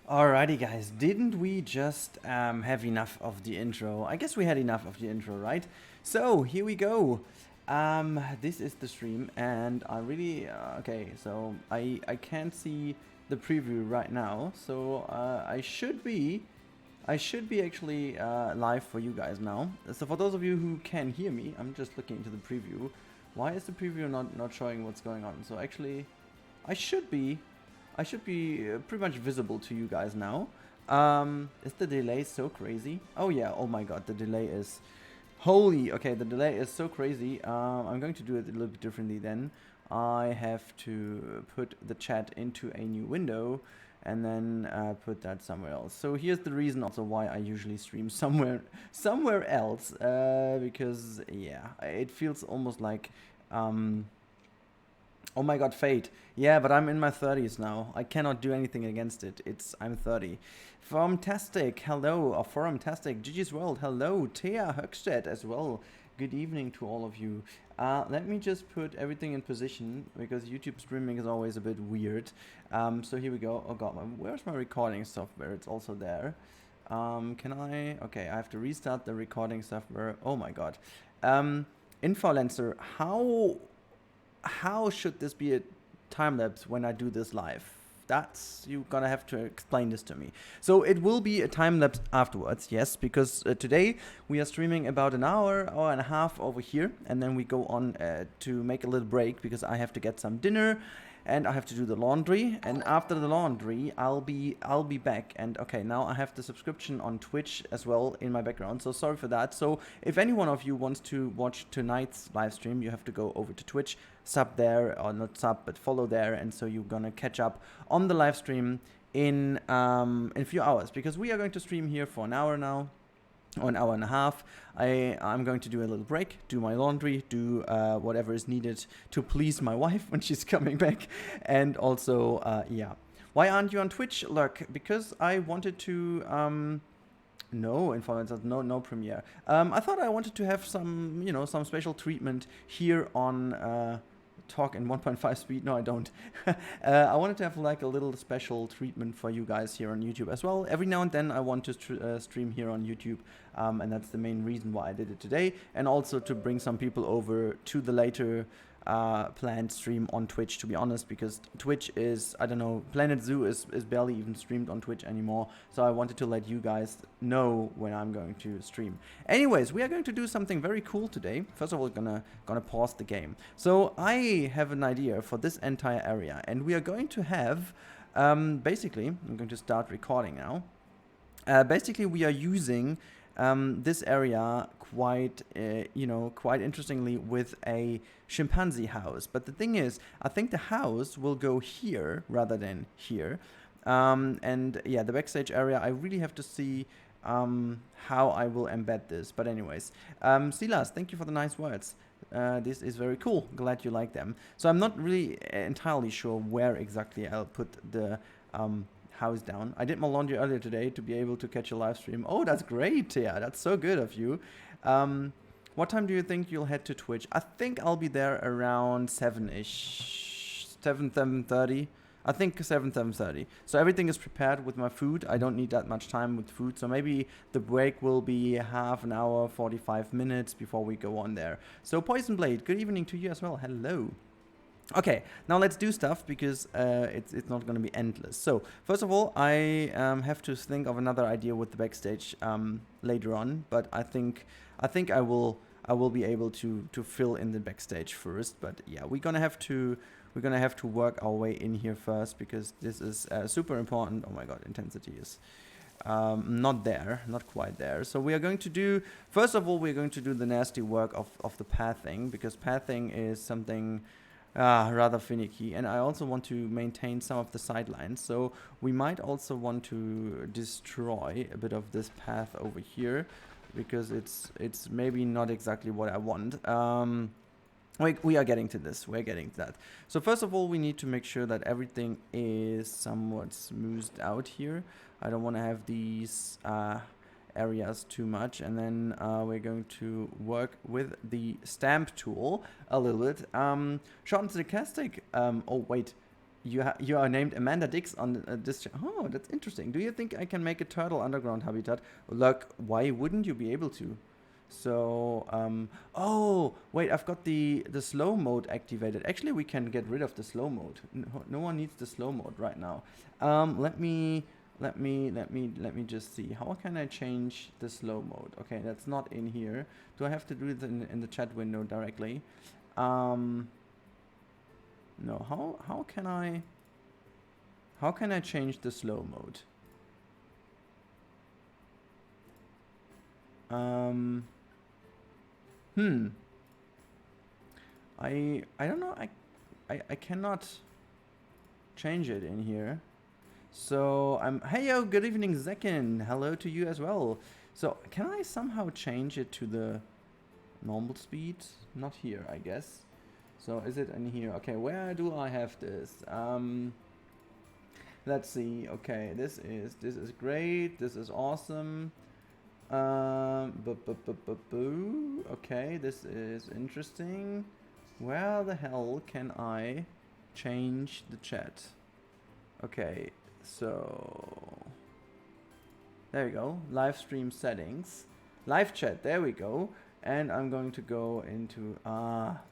Alrighty, guys, didn't we just have enough of the intro? I guess we had enough of the intro, right? So, here we go. This is the stream, and I really, okay, so I can't see the preview right now, so I should be actually live for you guys now. So for those of you who can hear me, I'm just looking into the preview. Why is the preview not showing what's going on? So actually, I should be pretty much visible to you guys now. Is the delay so crazy? Oh yeah, oh my god, the delay is... Holy, okay, the delay is so crazy. I'm going to do it a little bit differently then. I have to put the chat into a new window and then put that somewhere else. So here's the reason also why I usually stream somewhere else. Because yeah, it feels almost like... Oh my god, fate. Yeah, but I'm in my 30s now. I cannot do anything against it. I'm 30. Formtastic, hello. Or Forumtastic, GG's World, hello. Thea Höckstedt as well. Good evening to all of you. Let me just put everything in position because YouTube streaming is always a bit weird. So here we go. Oh god, where's my recording software? It's also there. Can I? Okay, I have to restart the recording software. Oh my god. Infolencer, how should this be a time lapse when I do this live? That's, you're gonna have to explain this to me. So it will be a time lapse afterwards, yes, because today we are streaming about an hour and a half over here, and then we go on to make a little break because I have to get some dinner and I have to do the laundry, and after the laundry I'll be back. And okay, now I have the subscription on Twitch as well in my background, so sorry for that. So if any one of you wants to watch tonight's live stream, you have to go over to Twitch, sub there, or not sub but follow there, and so you're gonna catch up on the live stream in a few hours, because we are going to stream here for an hour now, or an hour and a half. I'm going to do a little break, do my laundry, do whatever is needed to please my wife when she's coming back, and also, yeah. Why aren't you on Twitch, Lurk? Because I wanted to, no influencers, no premiere. I thought I wanted to have some, some special treatment here on talk in 1.5 speed. No, I don't. I wanted to have like a little special treatment for you guys here on YouTube as well. Every now and then I want to stream here on YouTube, and that's the main reason why I did it today, and also to bring some people over to the later planned stream on Twitch, to be honest, because Twitch is, I don't know, Planet Zoo is barely even streamed on Twitch anymore, so I wanted to let you guys know when I'm going to stream. Anyways, we are going to do something very cool today. First of all, gonna pause the game. So I have an idea for this entire area, and we are going to have, basically, I'm going to start recording now. Basically, we are using this area quite interestingly with a chimpanzee house. But the thing is, I think the house will go here rather than here. And yeah, the backstage area, I really have to see how I will embed this. But anyways, Silas, thank you for the nice words. This is very cool. Glad you like them. So I'm not really entirely sure where exactly I'll put the house down. I did my laundry earlier today to be able to catch a live stream. Oh, that's great. Yeah, that's so good of you. What time do you think you'll head to Twitch? I think I'll be there around 7-ish. 7:30. I think 7:30. So everything is prepared with my food. I don't need that much time with food. So maybe the break will be half an hour, 45 minutes before we go on there. So Poison Blade, good evening to you as well. Hello. Okay, now let's do stuff because it's not going to be endless. So first of all, I have to think of another idea with the backstage later on. But I think I will be able to fill in the backstage first. But yeah, we're gonna have to work our way in here first because this is super important. Oh my god, intensity is not quite there. So we are going to do, first of all, we're going to do the nasty work of the pathing, because pathing is something rather finicky, and I also want to maintain some of the sidelines. So we might also want to destroy a bit of this path over here, because it's maybe not exactly what I want. We are getting to this. We're getting to that. So first of all, we need to make sure that everything is somewhat smoothed out here. I don't want to have these areas too much, and then we're going to work with the stamp tool a little bit. Short and sarcastic. Oh wait, you are named Amanda Dix on this. Oh, that's interesting. Do you think I can make a turtle underground habitat? Look, why wouldn't you be able to? So, oh, wait, I've got the slow mode activated. Actually, we can get rid of the slow mode. No one needs the slow mode right now. Let me just see. How can I change the slow mode? Okay, that's not in here. Do I have to do it in the chat window directly? No, how can I change the slow mode? I don't know. I cannot change it in here. So hey yo, good evening Zekin. Hello to you as well. So can I somehow change it to the normal speed? Not here, I guess. So is it in here? Okay, where do I have this? Let's see. Okay, this is great. This is awesome. Okay, this is interesting. Where the hell can I change the chat? Okay, so there we go. Live stream settings, live chat. There we go. And I'm going to go into,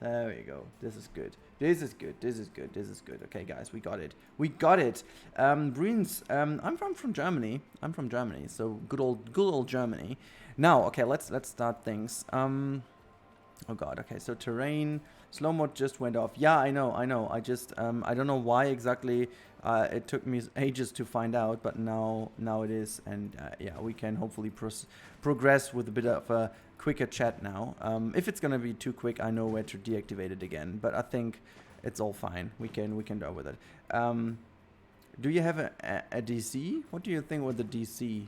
there we go. This is good. This is good. This is good. This is good. Okay, guys, we got it. We got it. Bruins, I'm from Germany. I'm from Germany. So good old Germany. Now, okay, let's start things. Oh God. Okay, so terrain, slow mode just went off. Yeah, I know. I just, I don't know why exactly. It took me ages to find out, but now it is. And yeah, we can hopefully progress with a bit of a quicker chat now. If it's gonna be too quick, I know where to deactivate it again, but I think it's all fine. We can go with it. Do you have a DC? What do you think with the DC?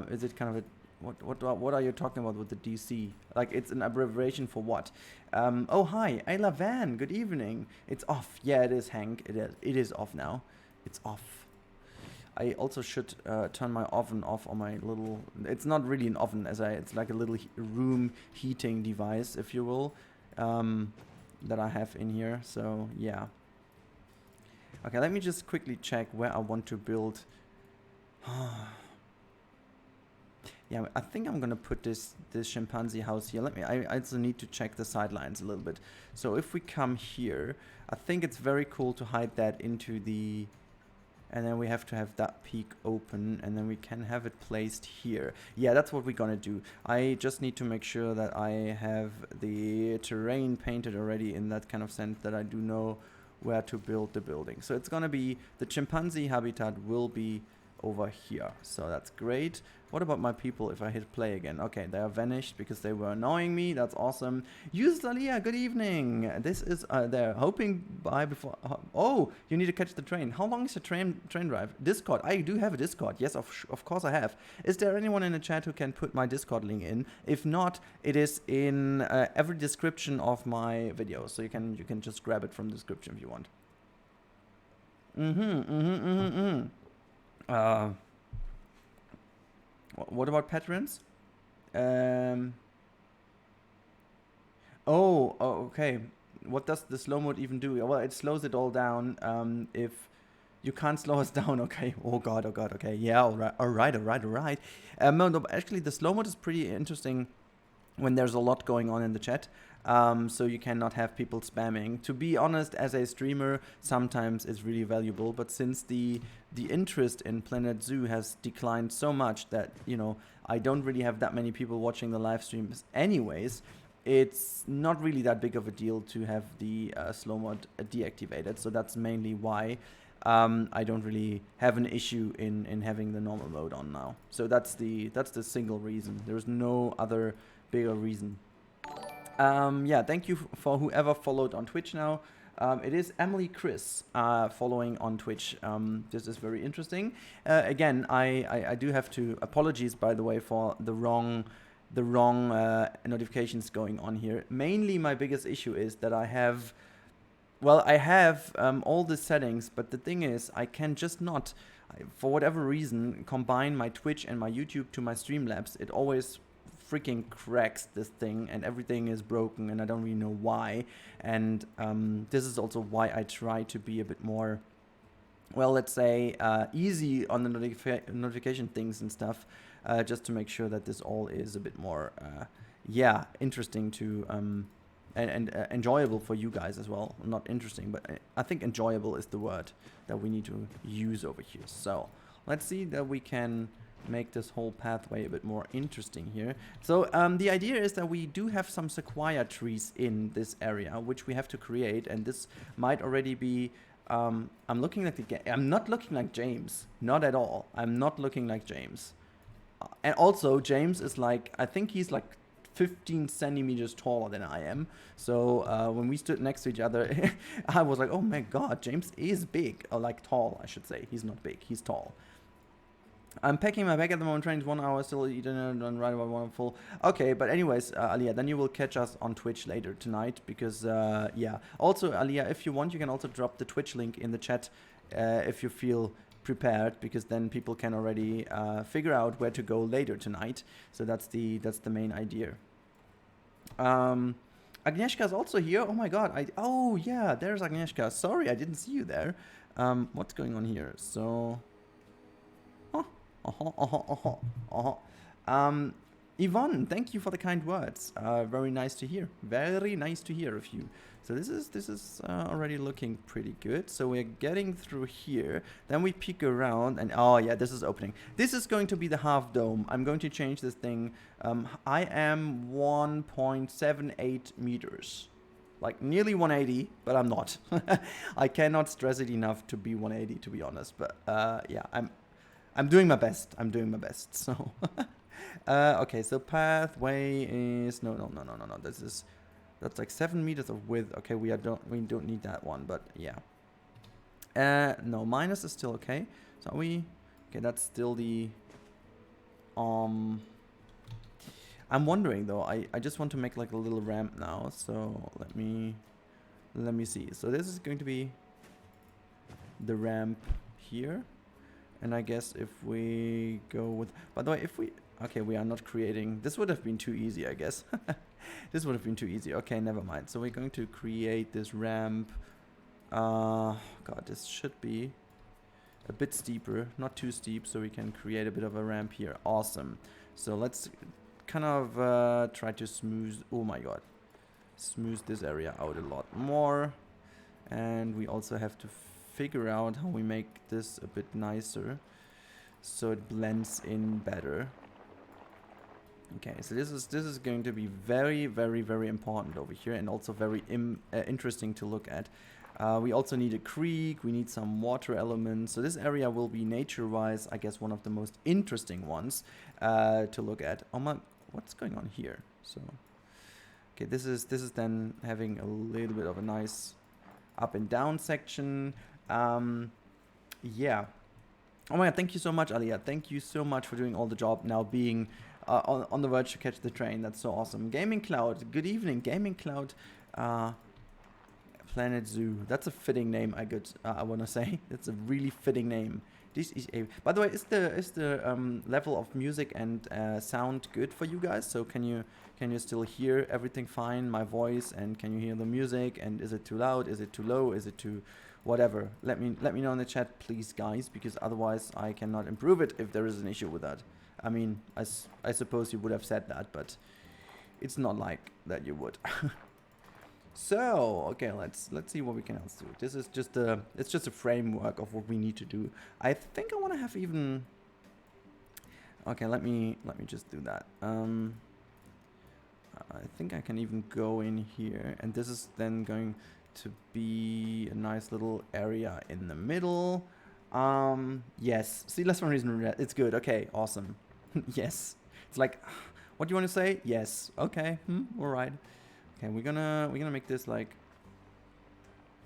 Is it kind of a what are you talking about with the DC? Like it's an abbreviation for what? Oh hi, Ayla Van. Good evening. It's off. Yeah, it is, Hank. It is off now. It's off. I also should turn my oven off on my little. It's not really an oven, it's like a little room heating device, if you will, that I have in here. So yeah. Okay, let me just quickly check where I want to build. Yeah, I think I'm gonna put this chimpanzee house here. I also need to check the sidelines a little bit. So if we come here, I think it's very cool to hide that into the. And then we have to have that peak open, and then we can have it placed here. Yeah, that's what we're gonna do. I just need to make sure that I have the terrain painted already in that kind of sense that I do know where to build the building. So it's gonna be, the chimpanzee habitat will be over here. So that's great. What about my people if I hit play again? Okay, they are vanished because they were annoying me. That's awesome. Yuslalia, good evening. This is, they're hoping by before. Oh, you need to catch the train. How long is the train drive? Discord. I do have a Discord. Yes, of course I have. Is there anyone in the chat who can put my Discord link in? If not, it is in every description of my video. So you can just grab it from the description if you want. What about patrons? Oh, okay. What does the slow mode even do? Well, it slows it all down. If you can't slow us down, okay. Oh God, okay. Yeah, all right. No, actually, the slow mode is pretty interesting when there's a lot going on in the chat. So you cannot have people spamming. To be honest, as a streamer, sometimes it's really valuable. But since the interest in Planet Zoo has declined so much that, you know, I don't really have that many people watching the live streams anyways, it's not really that big of a deal to have the slow mode deactivated. So that's mainly why I don't really have an issue in having the normal mode on now. So that's the single reason. There's no other bigger reason. Yeah, thank you for whoever followed on Twitch now. It is Emily Chris following on Twitch. This is very interesting. Again, I do have to apologies, by the way, for the wrong notifications going on here. Mainly, my biggest issue is that I have all the settings, but the thing is, I can just not, for whatever reason, combine my Twitch and my YouTube to my Streamlabs. It always freaking cracks this thing and everything is broken and I don't really know why. And this is also why I try to be a bit more well, let's say easy on the notification things and stuff, just to make sure that this all is a bit more, yeah, interesting to and enjoyable for you guys as well. Not interesting, but I think enjoyable is the word that we need to use over here. So let's see that we can make this whole pathway a bit more interesting here. So the idea is that we do have some sequoia trees in this area, which we have to create, and this might already be. I'm looking like I'm not looking like James, not at all. I'm not looking like James, and also James is like, I think he's like 15 centimeters taller than I am. So when we stood next to each other, I was like, oh my god, James is big, or like tall, I should say. He's not big, he's tall. I'm packing my bag at the moment, training 1 hour, still eating and right about 1 full. Okay, but anyways, Alia, then you will catch us on Twitch later tonight, because, yeah. Also, Alia, if you want, you can also drop the Twitch link in the chat if you feel prepared, because then people can already figure out where to go later tonight. So that's the main idea. Agnieszka is also here. Oh my god. Oh, yeah, there's Agnieszka. Sorry, I didn't see you there. What's going on here? So... Yvonne, thank you for the kind words. Very nice to hear. Very nice to hear of you. So this is already looking pretty good. So we're getting through here. Then we peek around, and oh yeah, this is opening. This is going to be the half dome. I'm going to change this thing. I am 1.78 meters. Like nearly 180, but I'm not. I cannot stress it enough to be 180, to be honest. But yeah, I'm doing my best. I'm doing my best. So, okay. So pathway is no. That's like 7 meters of width. Okay, we don't need that one. But yeah. No, minus is still okay. So are we? Okay, that's still the. I'm wondering though. I just want to make like a little ramp now. So let me see. So this is going to be the ramp here. And I guess if we go with... By the way, if we... Okay, we are not creating... This would have been too easy, I guess. This would have been too easy. Okay, never mind. So we're going to create this ramp. God, this should be a bit steeper. Not too steep, so we can create a bit of a ramp here. Awesome. So let's kind of try to smooth... Oh my god. Smooth this area out a lot more. And we also have to figure out how we make this a bit nicer so it blends in better. Okay, so this is going to be very, very, very important over here, and also very interesting to look at. We also need a creek, we need some water elements, so this area will be nature-wise, I guess, one of the most interesting ones to look at. Oh my, what's going on here? So, okay, this is then having a little bit of a nice up and down section. Yeah. Oh my god, thank you so much, Alia. Thank you so much for doing all the job, now being on the verge to catch the train. That's so awesome. Gaming Cloud, good evening. Gaming Cloud, Planet Zoo. That's a fitting name, I want to say. It's a really fitting name. This is a... By the way, is the level of music and sound good for you guys? So can you still hear everything fine, my voice, and can you hear the music? And is it too loud? Is it too low? Is it too... Whatever. Let me know in the chat, please, guys, because otherwise I cannot improve it if there is an issue with that. I mean, I suppose you would have said that, but it's not like that you would. So, okay, let's see what we can else do. This is just it's just a framework of what we need to do. I think I want to have even... Okay, let me just do that. I think I can even go in here, and this is then going to be a nice little area in the middle. Yes, see, less one reason, it's good. Okay, awesome. Yes, it's like, what do you want to say? Yes. Okay. All right. Okay, we're gonna make this like...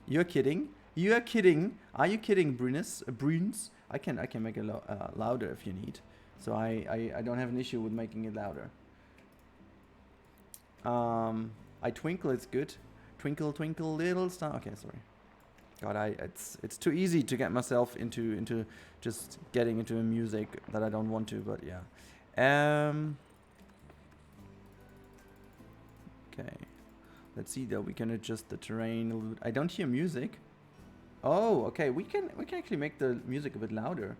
You're kidding? You're kidding? Are you kidding, Brunes? I can make it louder if you need. So I don't have an issue with making it louder. I twinkle. It's good. Twinkle, twinkle, little star. Okay, sorry. God, it's too easy to get myself into just getting into a music that I don't want to. But yeah. Okay. Let's see though. We can adjust the terrain a little bit. I don't hear music. Oh, okay. We can actually make the music a bit louder.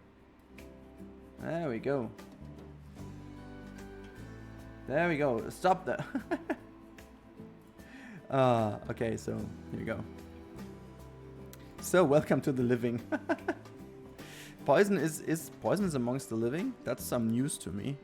There we go. There we go. Stop that. Okay, so here we go. So welcome to the living. Poison is amongst the living? That's some news to me.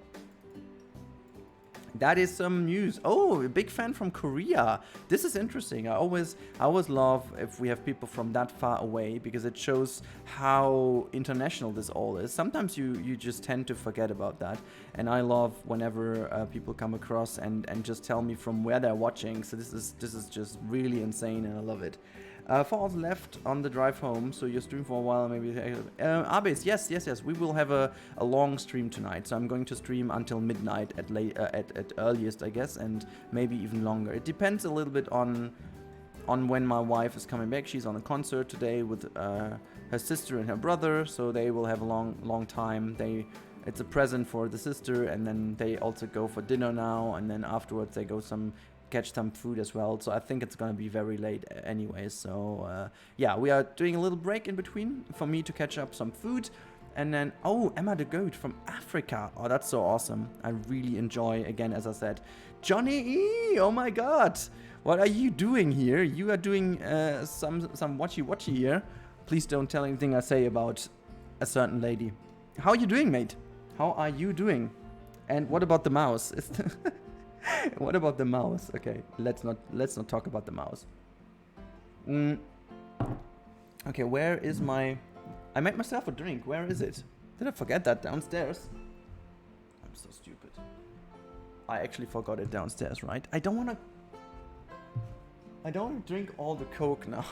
That is some news. Oh, a big fan from Korea. This is interesting. I always love if we have people from that far away, because it shows how international this all is. Sometimes you just tend to forget about that. And I love whenever people come across and just tell me from where they're watching. So this is just really insane, and I love it. 4 hours left on the drive home, so you're streaming for a while, maybe. Abes, yes. We will have a long stream tonight, so I'm going to stream until midnight at earliest, I guess, and maybe even longer. It depends a little bit on when my wife is coming back. She's on a concert today with her sister and her brother, so they will have a long time. It's a present for the sister, and then they also go for dinner now, and then afterwards they go catch some food as well. So I think it's gonna be very late anyway. So yeah, we are doing a little break in between for me to catch up some food. And then, oh, Emma the Goat from Africa. Oh, that's so awesome. I really enjoy, again, as I said. Johnny E, oh my god. What are you doing here? You are doing some watchy here. Please don't tell anything I say about a certain lady. How are you doing, mate? How are you doing? And what about the mouse? What about the mouse? Okay, let's not talk about the mouse. Okay, where is my... I made myself a drink. Where is it? Did I forget that downstairs? I'm so stupid. I actually forgot it downstairs, right? I don't want to drink all the Coke now.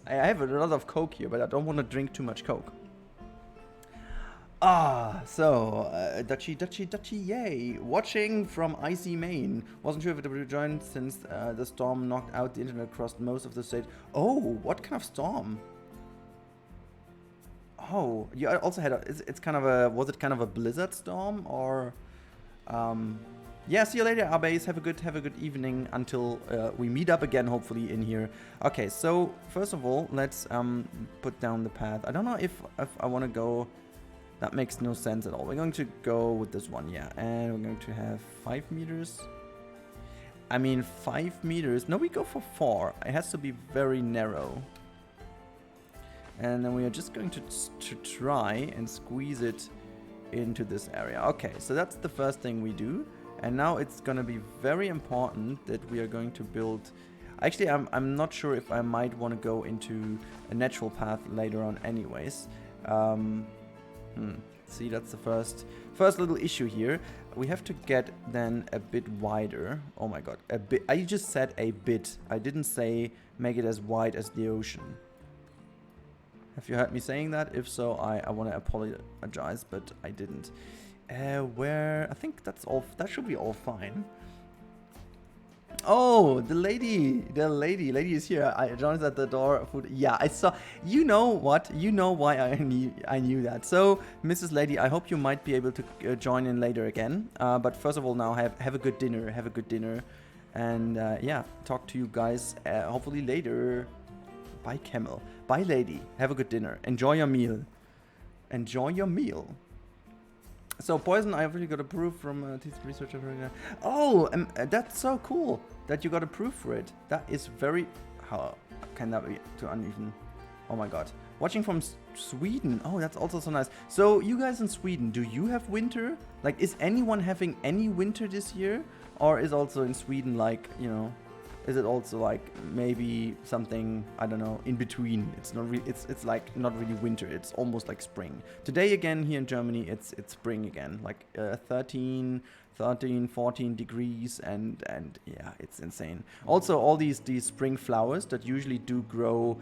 I have a lot of Coke here, but I don't want to drink too much Coke. So, Dutchy, yay. Watching from icy Maine. Wasn't sure if it would join since the storm knocked out the internet across most of the state. Oh, what kind of storm? Oh, you also had it's kind of a, was it kind of a blizzard storm, or, yeah, see you later, Abes. Have a good evening until we meet up again, hopefully, in here. Okay, so, first of all, let's put down the path. I don't know if I want to go... That makes no sense at all. We're going to go with this one, yeah. And we're going to have 5 meters. I mean, 5 meters. No, we go for 4. It has to be very narrow. And then we are just going to try and squeeze it into this area. Okay, so that's the first thing we do. And now it's going to be very important that we are going to build... Actually, I'm not sure if I might want to go into a natural path later on anyways. See, that's the first little issue here. We have to get then a bit wider. Oh my god, a bit. I just said a bit. I didn't say make it as wide as the ocean. Have you heard me saying that? If so, I want to apologize, but I didn't. Where? I think that's all. That should be all fine. Oh, the lady is here. John is at the door. Food. Yeah, I saw. You know what? You know why I knew that. So, Mrs. Lady, I hope you might be able to join in later again. But first of all, now have a good dinner. Have a good dinner, and yeah, talk to you guys hopefully later. Bye, Camel. Bye, lady. Have a good dinner. Enjoy your meal. Enjoy your meal. So, poison, I already got approved from researcher. Oh, that's so cool that you got approved for it. That is very... How can that be too uneven? Oh my god. Watching from Sweden. Oh, that's also so nice. So, you guys in Sweden, do you have winter? Like, is anyone having any winter this year? Or is also in Sweden, like, you know... Is it also like maybe something, I don't know, in between? It's not really, it's like not really winter. It's almost like spring. Today again here in Germany, it's spring again, like 13, 14 degrees, and yeah, it's insane. Also, all these spring flowers that usually do grow,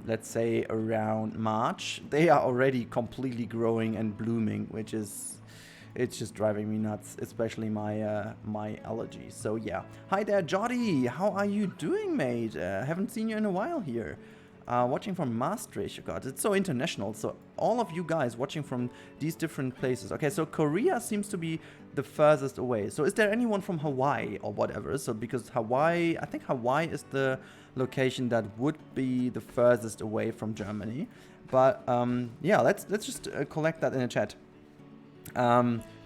let's say around March, they are already completely growing and blooming, which is... It's just driving me nuts, especially my my allergies. So yeah. Hi there, Jody. How are you doing, mate? Haven't seen you in a while here. Watching from Maastricht. God, it's so international. So all of you guys watching from these different places. Okay, so Korea seems to be the furthest away. So is there anyone from Hawaii or whatever? So because Hawaii, I think Hawaii is the location that would be the furthest away from Germany. But yeah, let's just collect that in the chat.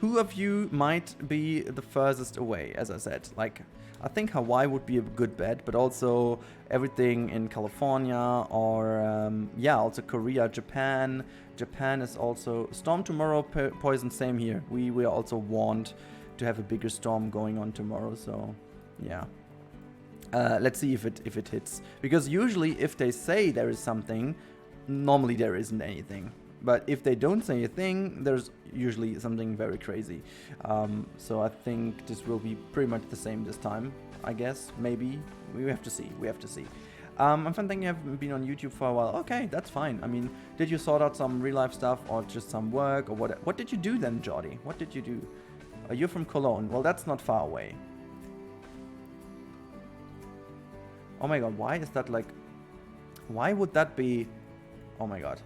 Who of you might be the furthest away? As I said, like, I think Hawaii would be a good bet, but also everything in California or yeah, also Korea, Japan. Japan is also storm tomorrow. Poison, same here. We are also warned to have a bigger storm going on tomorrow. So yeah, let's see if it hits, because usually if they say there is something, normally there isn't anything. But if they don't say a thing, there's usually something very crazy. So I think this will be pretty much the same this time, I guess. Maybe. We have to see. We have to see. I'm thinking you haven't been on YouTube for a while. Okay, that's fine. I mean, did you sort out some real life stuff or just some work or what? What did you do then, Jordi? What did you do? You're from Cologne. Well, that's not far away. Oh my god, why is that like... Why would that be... Oh my god.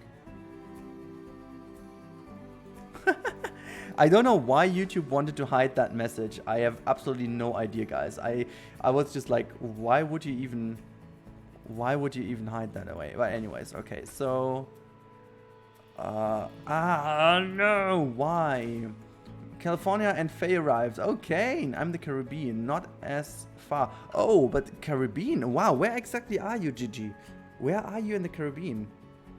I don't know why YouTube wanted to hide that message. I have absolutely no idea, guys. I was just like, why would you even hide that away? But anyways, okay, so no, why? California and Faye arrives. Okay, I'm the Caribbean, not as far. Oh, but Caribbean. Wow, where exactly are you, Gigi? Where are you in the Caribbean?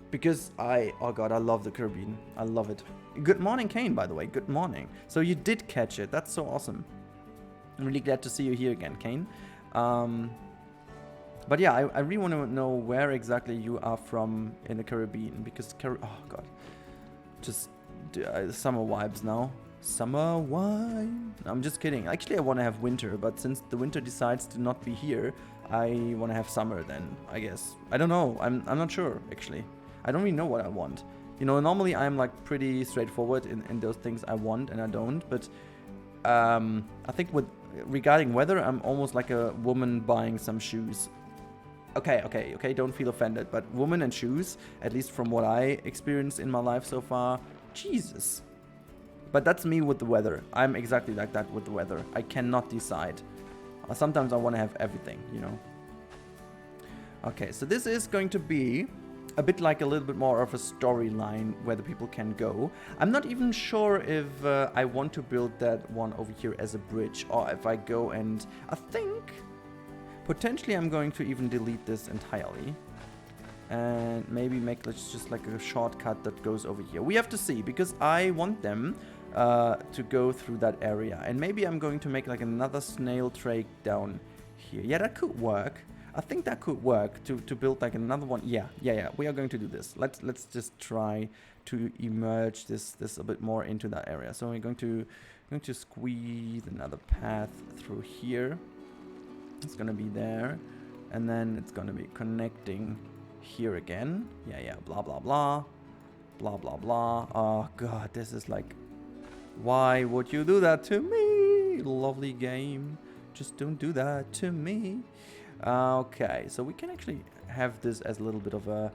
Because oh god, I love the Caribbean. I love it. Good morning, Kane, by the way. Good morning. So you did catch it. That's so awesome. I'm really glad to see you here again, Kane. But yeah, I really want to know where exactly you are from in the Caribbean. Because, oh god. Just summer vibes now. Summer wine. I'm just kidding. Actually, I want to have winter. But since the winter decides to not be here, I want to have summer then, I guess. I don't know. I'm not sure, actually. I don't really know what I want. You know, normally I'm like pretty straightforward in those things I want and I don't. But I think regarding weather, I'm almost like a woman buying some shoes. Okay, don't feel offended. But woman and shoes, at least from what I experienced in my life so far, Jesus. But that's me with the weather. I'm exactly like that with the weather. I cannot decide. Sometimes I want to have everything, you know. Okay, so this is going to be a bit like a little bit more of a storyline where the people can go. I'm not even sure if I want to build that one over here as a bridge, or if I go and... I think potentially I'm going to even delete this entirely and maybe make just like a shortcut that goes over here. We have to see, because I want them to go through that area, and maybe I'm going to make like another snail trail down here. Yeah, that could work. I think that could work to build like another one. Yeah. We are going to do this. Let's just try to emerge this a bit more into that area. So we're going to squeeze another path through here. It's gonna be there, and then it's gonna be connecting here again. Yeah. Blah blah blah, blah blah blah. Oh god, this is like, why would you do that to me? Lovely game, just don't do that to me. Okay, so we can actually have this as a little bit of a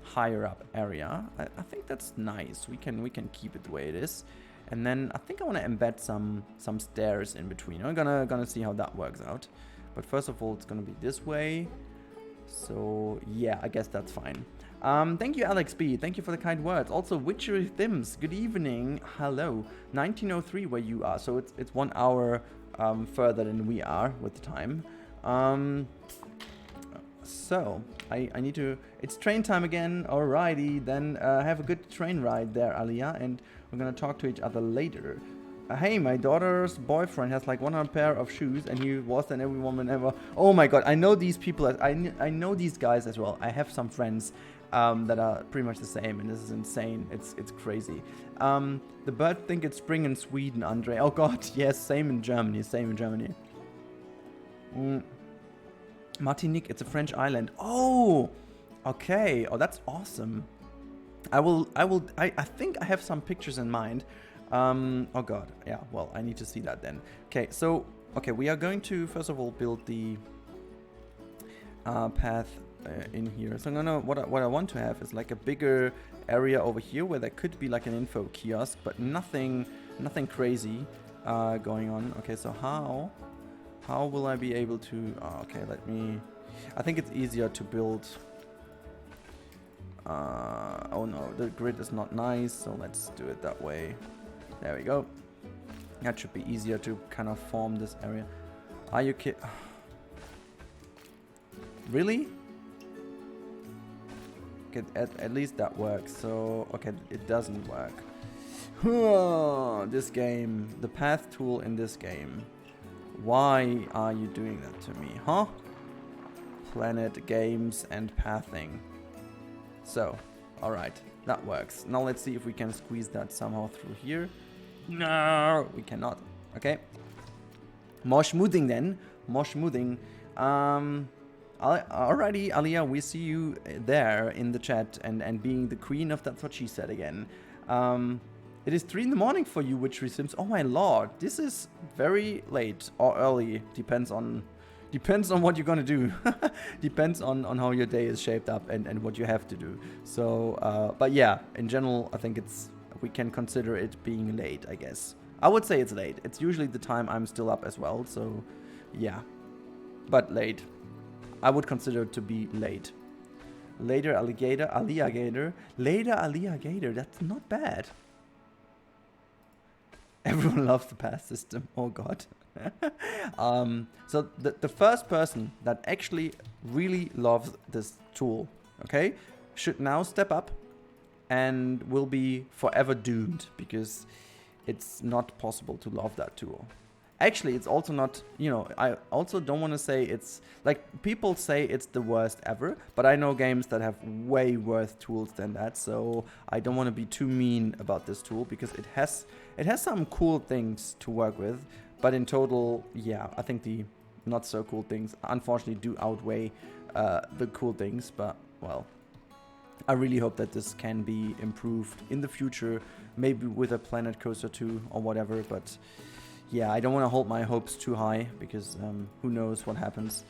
higher up area. I think that's nice. We can keep it the way it is, and then I think I want to embed some stairs in between. I'm gonna see how that works out. But first of all, it's gonna be this way. So yeah, I guess that's fine. Thank you, Alex B. Thank you for the kind words. Also, Witchery Thims, good evening. Hello. 1903 where you are, so it's 1 hour further than we are with the time. So I need to... It's train time again. Alrighty, then have a good train ride there, Alia, and we're gonna talk to each other later. Hey, my daughter's boyfriend has like 100 pair of shoes, and he was than every woman ever. Oh my god, I know these people. I know these guys as well. I have some friends that are pretty much the same, and this is insane. It's crazy. The birds think it's spring in Sweden, Andre. Oh god, yes, same in Germany. Martinique, it's a French island. Oh, okay. Oh, that's awesome. I think I have some pictures in mind. Oh god, yeah, well, I need to see that then. Okay, so, we are going to, first of all, build the path in here. So what I want to have is like a bigger area over here where there could be like an info kiosk, but nothing crazy going on. Okay, so how will I be able to... okay, let me... I think it's easier to build. Oh no, the grid is not nice, so let's do it that way. There we go. That should be easier to kind of form this area. Are you kidding? Really? Okay, at least that works. So, okay, it doesn't work. This game, the path tool in this game. Why are you doing that to me, huh? Planet, games, and pathing. So, alright, that works. Now let's see if we can squeeze that somehow through here. No, we cannot. Okay. More schmoothing then. More schmoothing. Alrighty, Alia, we see you there in the chat and being the queen of That's What She Said again. It is 3 in the morning for you, Witchery Sims. Oh my lord, this is very late or early. Depends on what you're gonna do. Depends on how your day is shaped up and what you have to do. So, but yeah, in general, I think we can consider it being late, I guess. I would say it's late. It's usually the time I'm still up as well, so yeah. But late. I would consider it to be late. Later alligator. Later alligator. That's not bad. Everyone loves the path system. Oh god. So the first person that actually really loves this tool, okay, should now step up and will be forever doomed because it's not possible to love that tool. Actually, it's also not, I also don't want to say it's, like, people say it's the worst ever, but I know games that have way worse tools than that, so I don't want to be too mean about this tool, because it has some cool things to work with, but in total, yeah, I think the not so cool things, unfortunately, do outweigh the cool things, but, well, I really hope that this can be improved in the future, maybe with a Planet Coaster 2 or whatever, but yeah, I don't want to hold my hopes too high, because who knows what happens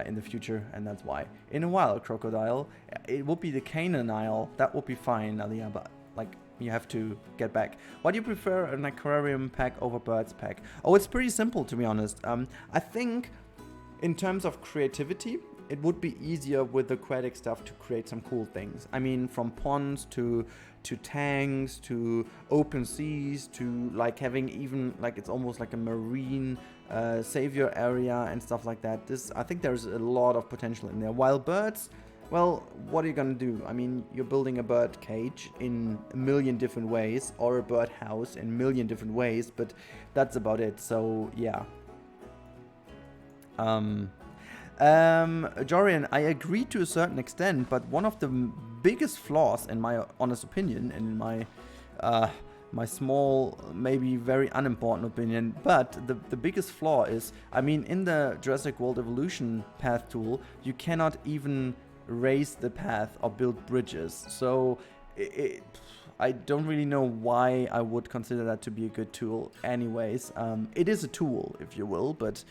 in the future, and that's why. In a while, Crocodile, it would be the Canaan Isle, that would be fine, Alia, but like, you have to get back. Why do you prefer an aquarium pack over birds pack? Oh, it's pretty simple, to be honest. I think in terms of creativity, it would be easier with aquatic stuff to create some cool things. I mean, from ponds to tanks to open seas to like having even like it's almost like a marine savior area and stuff like that. I think there's a lot of potential in there. While birds, well, what are you gonna do? I mean, you're building a bird cage in a million different ways, or a bird house in a million different ways, but that's about it. So yeah. Jorian, I agree to a certain extent, but one of the biggest flaws, in my honest opinion, and in my small, maybe very unimportant opinion, but the biggest flaw is, I mean, in the Jurassic World Evolution path tool, you cannot even raise the path or build bridges. So I don't really know why I would consider that to be a good tool anyways. It is a tool, if you will, but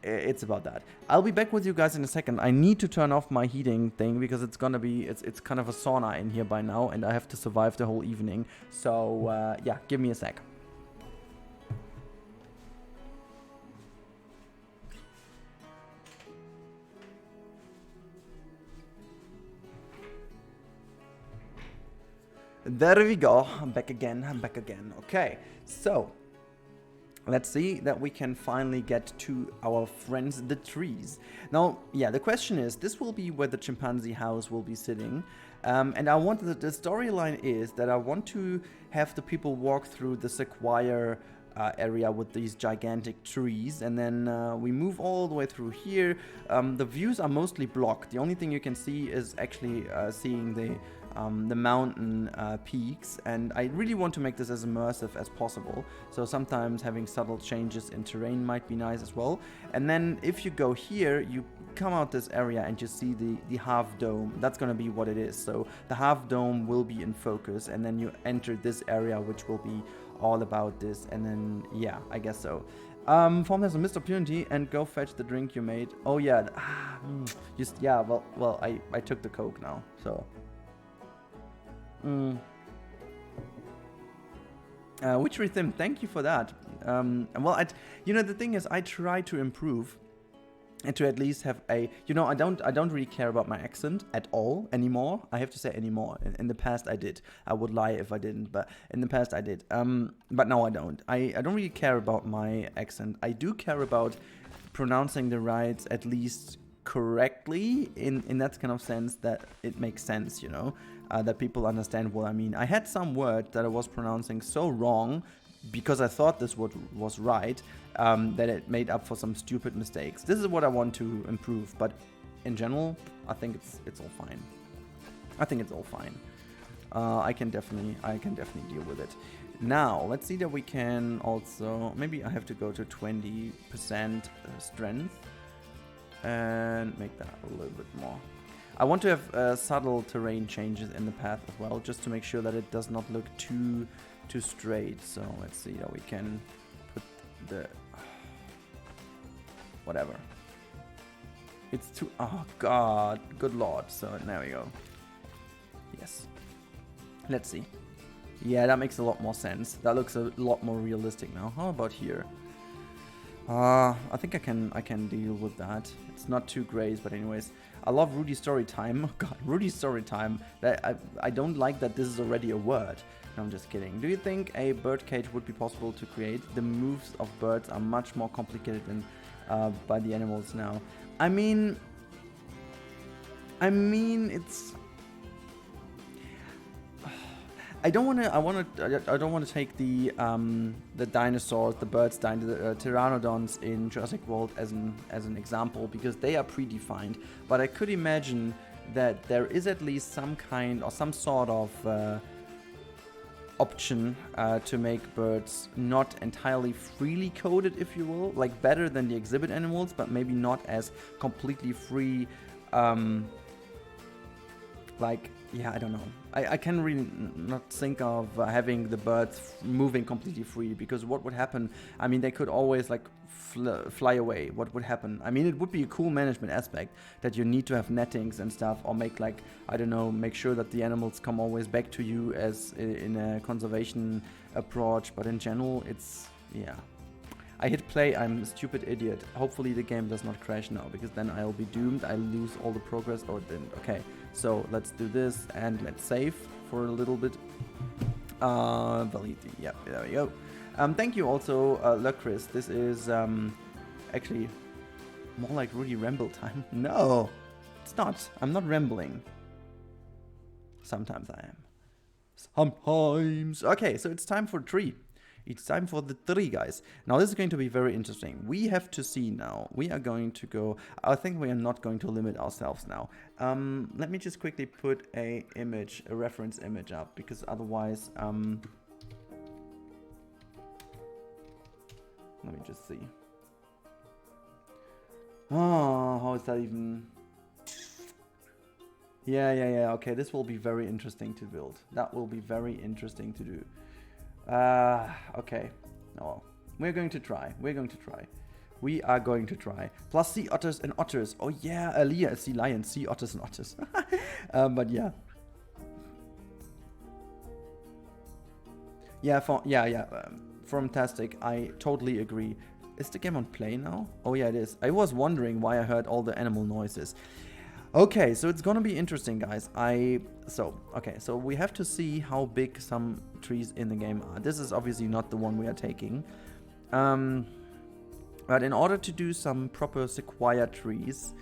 it's about that. I'll be back with you guys in a second. I need to turn off my heating thing because it's gonna be it's kind of a sauna in here by now, and I have to survive the whole evening. So yeah, give me a sec. There we go. I'm back again. Okay, so let's see that we can finally get to our friends, the trees. Now, yeah, the question is, this will be where the chimpanzee house will be sitting. And I want the storyline is that I want to have the people walk through the sequoia area with these gigantic trees, and then we move all the way through here. The views are mostly blocked. The only thing you can see is actually seeing the mountain peaks, and I really want to make this as immersive as possible, so sometimes having subtle changes in terrain might be nice as well. And then if you go here, you come out this area and you see the half dome. That's gonna be what it is. So the half dome will be in focus, and then you enter this area, which will be all about this. And then yeah, I guess so. Form has a missed opportunity, and go fetch the drink you made. Oh yeah, yeah, well I took the Coke now, so which rhythm, thank you for that. Well, the thing is, I try to improve and to at least have a, you know, I don't really care about my accent at all anymore. I have to say anymore. In the past I did. I would lie if I didn't, but in the past I did. But now I don't. I don't really care about my accent. I do care about pronouncing the rights at least correctly in that kind of sense that it makes sense, you know, that people understand what I mean. I had some word that I was pronouncing so wrong because I thought this word was right, that it made up for some stupid mistakes. This is what I want to improve, but in general, I think it's all fine. I think it's all fine. I can definitely deal with it. Now, let's see that we can also, maybe I have to go to 20% strength and make that a little bit more. I want to have subtle terrain changes in the path as well, just to make sure that it does not look too straight. So let's see how we can put the whatever. It's too, oh god, good lord. So there we go. Yes. Let's see. Yeah, that makes a lot more sense. That looks a lot more realistic now. How about here? I think I can deal with that. It's not too great, but anyways. I love Rudi's story time. Oh god, Rudi's story time. I don't like that this is already a word. No, I'm just kidding. Do you think a bird cage would be possible to create? The moves of birds are much more complicated than by the animals now. I mean, it's. I don't want to take the dinosaurs, the birds, the pteranodons in Jurassic World as an example, because they are predefined. But I could imagine that there is at least some kind or some sort of option to make birds not entirely freely coded, if you will, like better than the exhibit animals, but maybe not as completely free. Like, yeah, I don't know. I can really not think of having the birds moving completely free, because what would happen? I mean, they could always like fly away. What would happen? I mean, it would be a cool management aspect that you need to have nettings and stuff, or make like, I don't know, make sure that the animals come always back to you as in a conservation approach. But in general, it's, yeah. I hit play, I'm a stupid idiot. Hopefully the game does not crash now, because then I'll be doomed. I'll lose all the progress. Oh, it didn't. Okay, so let's do this and let's save for a little bit. Validity, yeah, there we go. Thank you also, Lucris. This is actually more like Rudi ramble time. No, it's not. I'm not rambling. Sometimes I am. Sometimes. Okay, so it's time for tree. It's time for the tree, guys. Now this is going to be very interesting. We have to see now. We are going to go. I think we are not going to limit ourselves now. Let me just quickly put a reference image up, because otherwise, let me just see. Oh, how is that even? Yeah. Okay, this will be very interesting to build. That will be very interesting to do. Okay. Oh, well. We're going to try. We are going to try. Plus sea otters and otters. Oh yeah, Aliyah, sea lions, sea otters and otters. But yeah. Yeah, fantastic. I totally agree. Is the game on play now? Oh yeah, it is. I was wondering why I heard all the animal noises. Okay, so it's gonna be interesting, guys. So we have to see how big some trees in the game are. This is obviously not the one we are taking. But in order to do some proper sequoia trees,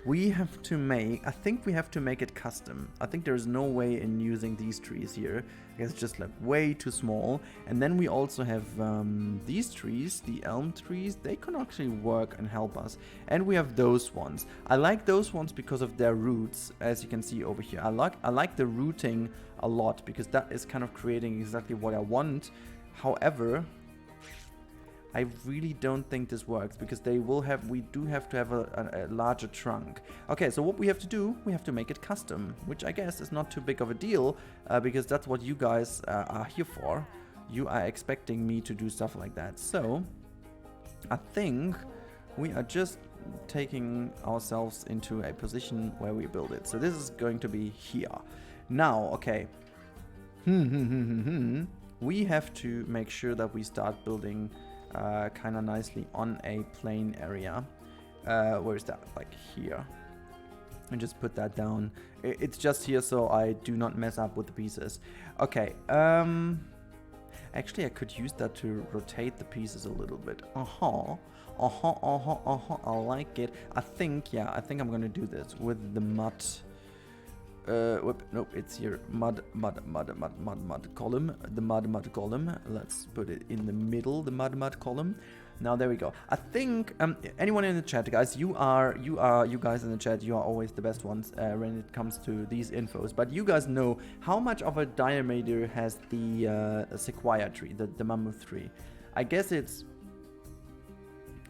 we have to make, I think we have to make it custom. I think there's no way in using these trees here. It's just like way too small. And then we also have these trees, the elm trees. They can actually work and help us. And we have those ones. I like those ones because of their roots, as you can see over here. I like the rooting a lot, because that is kind of creating exactly what I want. However, I really don't think this works, because we do have to have a larger trunk. Okay, so what we have to do, we have to make it custom, which I guess is not too big of a deal, because that's what you guys are here for. You are expecting me to do stuff like that. So I think we are just taking ourselves into a position where we build it. So this is going to be here. Now, okay. We have to make sure that we start building kind of nicely on a plain area. Where is that? Like here. And just put that down. It's just here so I do not mess up with the pieces. Okay. Actually, I could use that to rotate the pieces a little bit. I like it. I think I'm gonna do this with the mud. Nope, it's here. Mud column. The mud column. Let's put it in the middle. The mud column. Now there we go. I think anyone in the chat, guys, you guys in the chat, you are always the best ones when it comes to these infos. But you guys know how much of a diameter has the sequoia tree, the mammoth tree? I guess it's.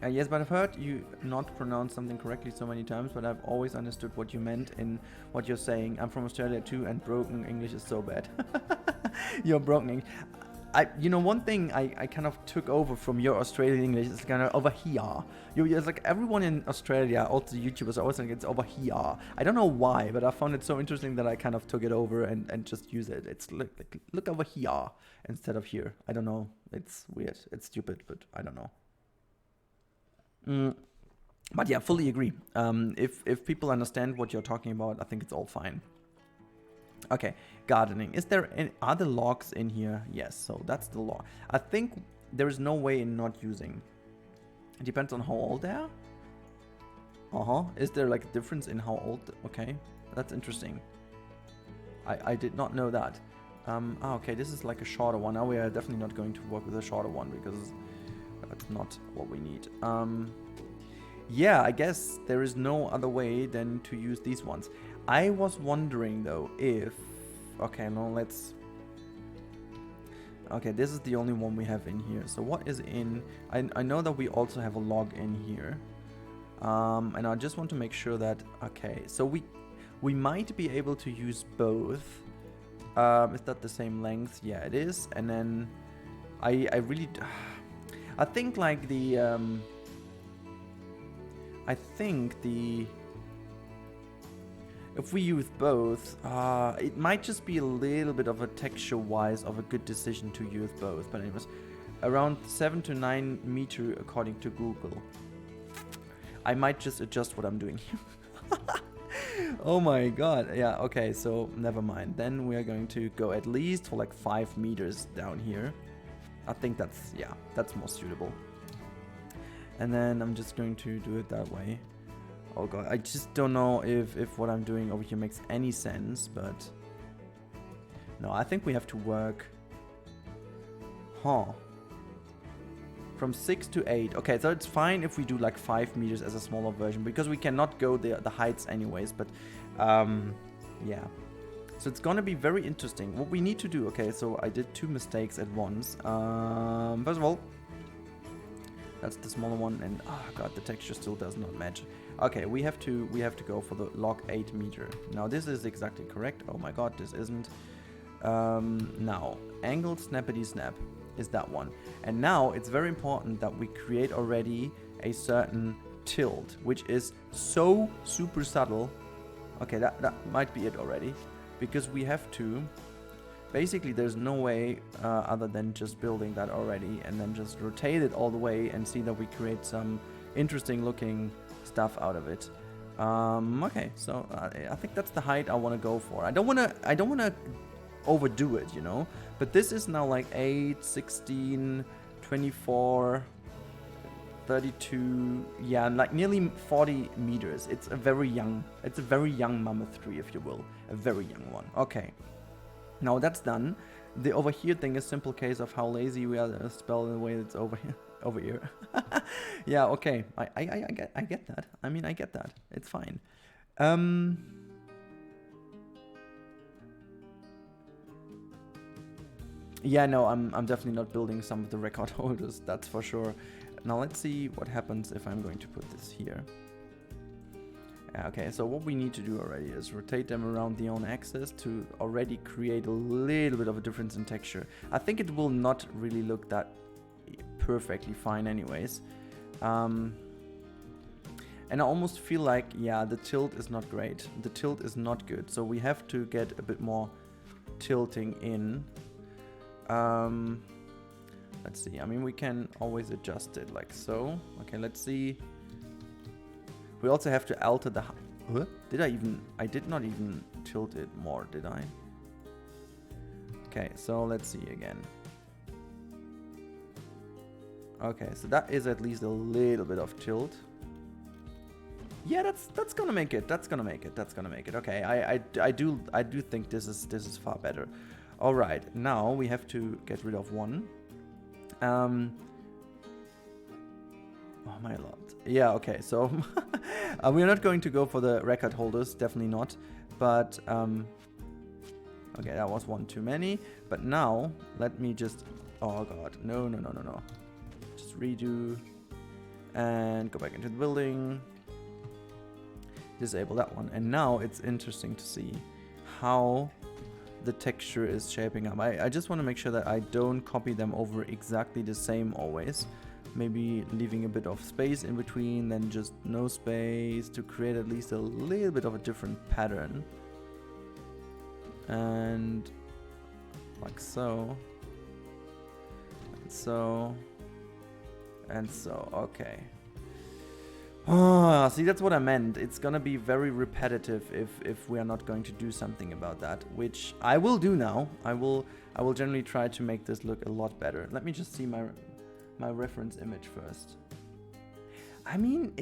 Yes, but I've heard you not pronounce something correctly so many times, but I've always understood what you meant in what you're saying. I'm from Australia too, and broken English is so bad. You're broken English. You know, one thing I kind of took over from your Australian English is kind of over here. It's like everyone in Australia, also YouTubers, are always like it's over here. I don't know why, but I found it so interesting that I kind of took it over and just use it. It's look over here instead of here. I don't know. It's weird. It's stupid, but I don't know. But yeah, fully agree. If people understand what you're talking about, I think it's all fine. Okay, gardening. Is there any other logs in here? Yes, so that's the log. I think there is no way in not using. It depends on how old they are. Is there like a difference in how old? Okay, that's interesting. I did not know that. Okay, this is like a shorter one. Now we are definitely not going to work with a shorter one because that's not what we need. Yeah, I guess there is no other way than to use these ones. I was wondering though if... Okay, no, let's... Okay, this is the only one we have in here. So what is in... I know that we also have a log in here. And I just want to make sure that... Okay, so we might be able to use both. Is that the same length? Yeah, it is. And then I really... I think like the... if we use both, it might just be a little bit of a texture-wise of a good decision to use both. But anyways, around 7 to 9 meter according to Google. I might just adjust what I'm doing here. Oh my god. Yeah, okay, so never mind. Then we are going to go at least for like 5 meters down here. I think that's, yeah, that's more suitable. And then I'm just going to do it that way. Oh god, I just don't know if what I'm doing over here makes any sense, but... No, I think we have to work... From 6 to 8. Okay, so it's fine if we do like 5 meters as a smaller version, because we cannot go the heights anyways, but... yeah. So it's gonna be very interesting. What we need to do... Okay, so I did 2 mistakes at once. First of all... That's the smaller one, and oh god, the texture still does not match. Okay, we have to go for the log 8 meter. Now this is exactly correct. Oh my god, this isn't. Now angled snappity snap is that one, and now it's very important that we create already a certain tilt, which is so super subtle. Okay, that might be it already, because we have to. Basically, there's no way other than just building that already and then just rotate it all the way and see that we create some interesting looking stuff out of it. Okay, so I think that's the height I want to go for. I don't want to overdo it, you know. But this is now like 8, 16, 24, 32, yeah, like nearly 40 meters. It's a very young mammoth tree, if you will, a very young one. Okay. Now that's done. The over here thing is simple case of how lazy we are to spell in the way that's over here. Over here. Yeah, okay. I get that. I mean, I get that. It's fine. Yeah, no, I'm definitely not building some of the record holders, that's for sure. Now let's see what happens if I'm going to put this here. Okay, so what we need to do already is rotate them around the own axis to already create a little bit of a difference in texture. I think it will not really look that perfectly fine anyways. And I almost feel like, yeah, the tilt is not great. The tilt is not good, so we have to get a bit more tilting in. Let's see, I mean, we can always adjust it like so. Okay, let's see. We also have to alter the... Huh? I did not even tilt it more, did I? Okay, so let's see again. Okay, so that is at least a little bit of tilt. Yeah, that's gonna make it. That's gonna make it. That's gonna make it. Okay, I do think this is far better. All right, now we have to get rid of one. Oh my lord. Yeah. Okay. So we're not going to go for the record holders. Definitely not. But okay, that was one too many. But now let me just. Oh god. No. Just redo and go back into the building. Disable that one, and now it's interesting to see how the texture is shaping up. I just want to make sure that I don't copy them over exactly the same always. Maybe leaving a bit of space in between, then just no space to create at least a little bit of a different pattern. And like so. And so. And so. Okay. Oh, see, that's what I meant. It's gonna be very repetitive if we are not going to do something about that, which I will do now. I will generally try to make this look a lot better. Let me just see my reference image first. I mean,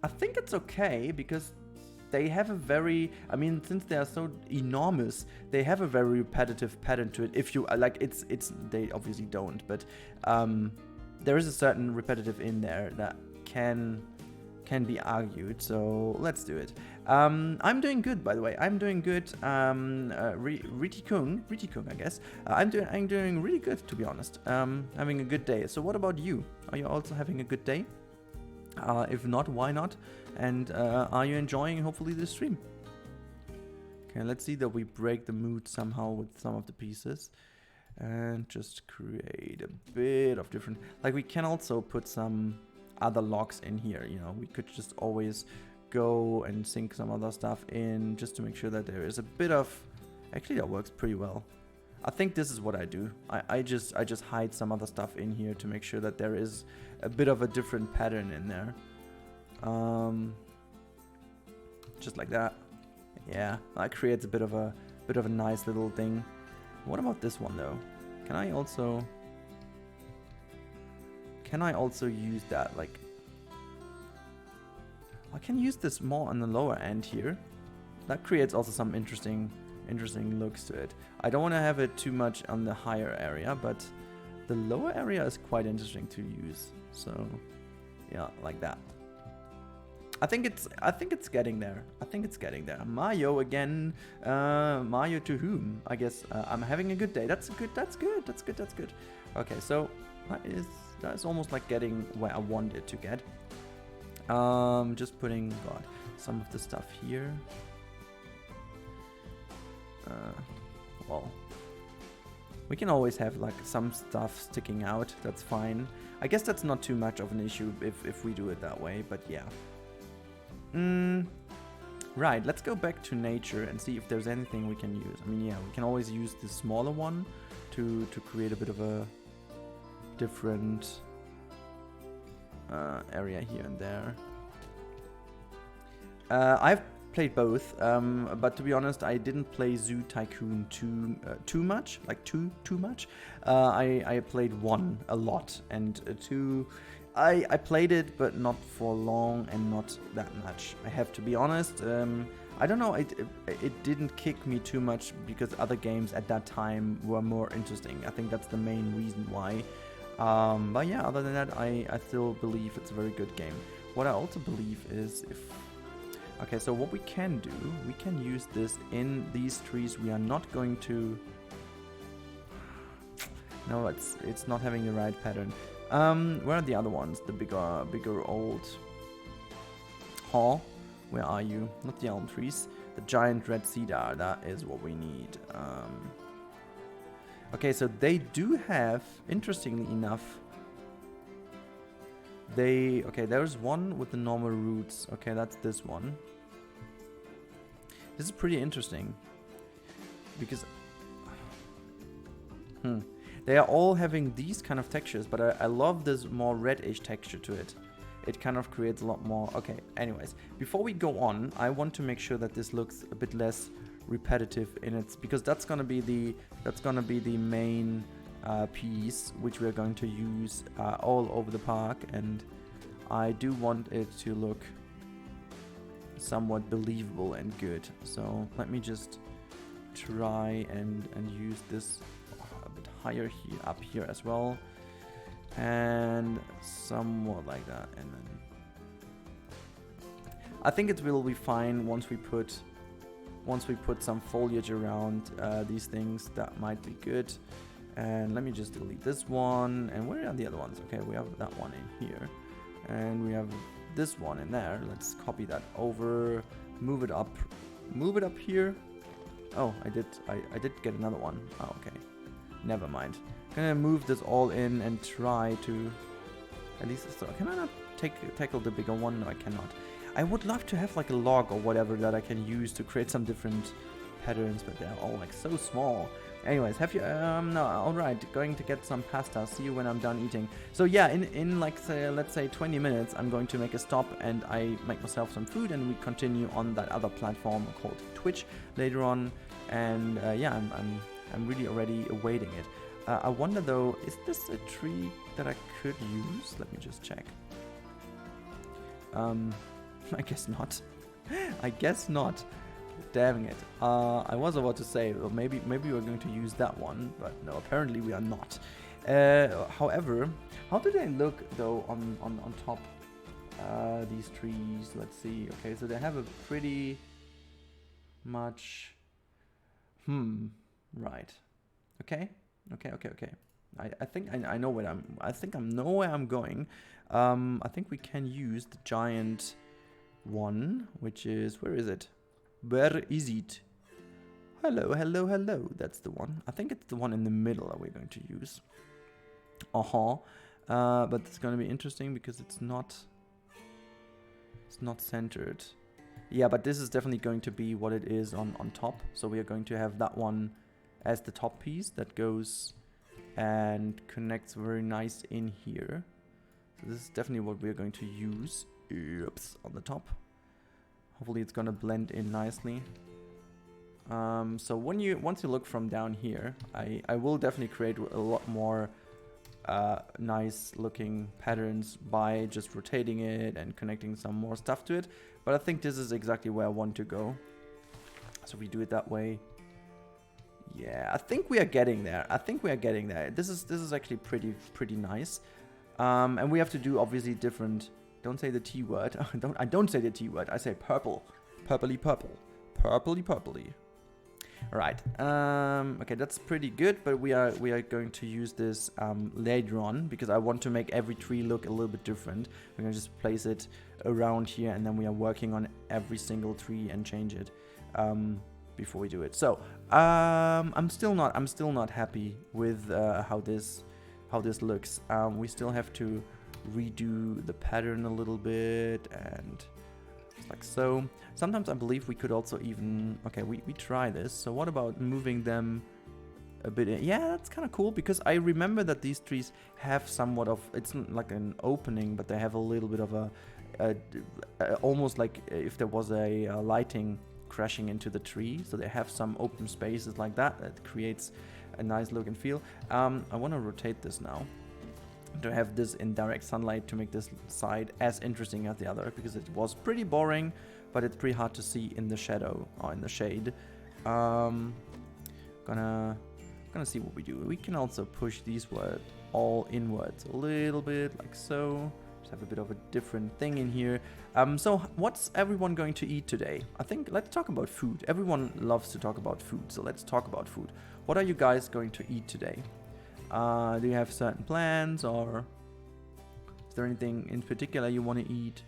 I think it's okay because they have a very, I mean, since they are so enormous, they have a very repetitive pattern to it. If you like, they obviously don't, but there is a certain repetitive in there that can be argued, so let's do it. I'm doing good, by the way. I'm doing good. Rudi Kung, I guess. I'm doing really good, to be honest. Having a good day. So what about you? Are you also having a good day? If not, why not? And are you enjoying, hopefully, the stream? Okay, let's see that we break the mood somehow with some of the pieces. And just create a bit of different, like we can also put some other logs in here, you know, we could just always go and sync some other stuff in just to make sure that there is a bit of, actually that works pretty well. I think this is what I do. I just hide some other stuff in here to make sure that there is a bit of a different pattern in there. Just like that. Yeah, that creates a bit of a nice little thing. What about this one though? Can I also use that, like, I can use this more on the lower end here. That creates also some interesting looks to it. I don't want to have it too much on the higher area, but the lower area is quite interesting to use. So yeah, like that. I think it's getting there. Mario again. Mario to whom? I guess I'm having a good day. That's good. Okay, so that is almost like getting where I want it to get. Just putting some of the stuff here. Well, we can always have like some stuff sticking out. That's fine. I guess that's not too much of an issue if we do it that way. But yeah. Right, let's go back to nature and see if there's anything we can use. I mean, yeah, we can always use the smaller one to create a bit of a different area here and there. I've played both, but to be honest, I didn't play Zoo Tycoon too much, like too much. I played 1 a lot, and 2... I played it, but not for long and not that much. I have to be honest. I don't know, it didn't kick me too much because other games at that time were more interesting. I think that's the main reason why. But yeah, other than that, I still believe it's a very good game. What I also believe is okay, so what we can do, we can use this in these trees. We are not going to... No, it's not having the right pattern. Where are the other ones? The bigger old hall. Where are you? Not the elm trees. The giant red cedar. That is what we need. Okay, so they do have, interestingly enough, okay, there's one with the normal roots. Okay, that's this one. This is pretty interesting because they are all having these kind of textures, but I love this more reddish texture to it. it kind of creates a lot more. Okay, anyways, before we go on, I want to make sure that this looks a bit less repetitive in its, because that's gonna be the main piece which we're going to use all over the park, and I do want it to look somewhat believable and good. So let me just try and use this a bit higher here, up here as well, and somewhat like that. And then I think it will be fine once we put some foliage around these things. That might be good. And let me just delete this one. And where are the other ones? Okay, we have that one in here, and we have this one in there. Let's copy that over, move it up here. Oh, I did get another one. Oh, okay, never mind. Gonna move this all in and try to at least. So can I not tackle the bigger one? No, I cannot. I would love to have like a log or whatever that I can use to create some different patterns, but they're all like so small. Anyways, have you no, all right, going to get some pasta. See you when I'm done eating. So yeah, in like let's say 20 minutes, I'm going to make a stop and I make myself some food, and we continue on that other platform called Twitch later on. And yeah, I'm really already awaiting it. I wonder though, is this a tree that I could use? Let me just check. I guess not. I guess not. Damn it. I was about to say, well, maybe we're going to use that one, but no, apparently we are not. However, how do they look though on top? These trees. Let's see. Okay, so they have a pretty much. Right. Okay. I think I know where I know where I'm going. I think we can use the giant one, which is, where is it? Where is it? Hello. That's the one. I think it's the one in the middle that we're going to use. But it's going to be interesting because it's not centered. Yeah, but this is definitely going to be what it is on top. So we are going to have that one as the top piece that goes and connects very nice in here. So this is definitely what we're going to use. Oops, on the top. Hopefully it's gonna blend in nicely. So once you look from down here, I will definitely create a lot more nice looking patterns by just rotating it and connecting some more stuff to it. But I think this is exactly where I want to go. So if we do it that way, yeah, I think we are getting there. This is actually pretty nice. And we have to do obviously different. Don't say the T word. I don't say the T word. I say purple. Purpley. All right. Okay, that's pretty good. But we are going to use this later on because I want to make every tree look a little bit different. We're gonna just place it around here, and then we are working on every single tree and change it before we do it. So I'm still not happy with how this looks. We still have to redo the pattern a little bit, and just like so. Sometimes I believe we could also even, okay, we try this. So what about moving them a bit in? Yeah, that's kind of cool because I remember that these trees have somewhat of, it's not like an opening, but they have a little bit of a almost like if there was a lighting crashing into the tree. So they have some open spaces like that creates a nice look and feel. I want to rotate this now to have this in direct sunlight to make this side as interesting as the other, because it was pretty boring, but it's pretty hard to see in the shadow or in the shade. Gonna see what we do. We can also push these all inwards a little bit, like so. Just have a bit of a different thing in here. So what's everyone going to eat today? I think let's talk about food. Everyone loves to talk about food, so let's talk about food. What are you guys going to eat today? Do you have certain plans, or is there anything in particular you want to eat?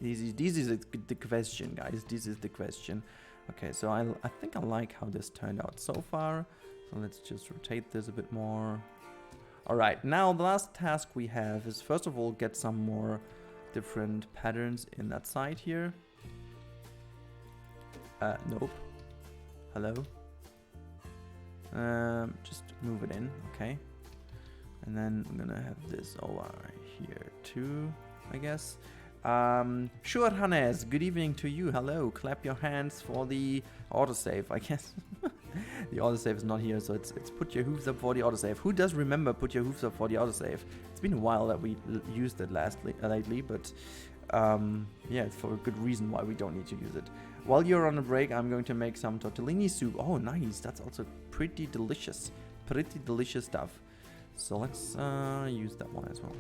This is the question, guys. This is the question. Okay, so I think I like how this turned out so far. So let's just rotate this a bit more. All right, now the last task we have is first of all get some more different patterns in that side here. Nope. Hello. Just move it in, okay. And then I'm gonna have this over here too, I guess. Sure, Hannes, good evening to you. Hello. Clap your hands for the autosave, I guess. The autosave is not here, so it's put your hooves up for the autosave. Who does remember put your hooves up for the autosave? It's been a while that we used it lately, but yeah, it's for a good reason why we don't need to use it. While you're on a break, I'm going to make some tortellini soup. Oh, nice. That's also pretty delicious. Pretty delicious stuff. So let's use that one as well.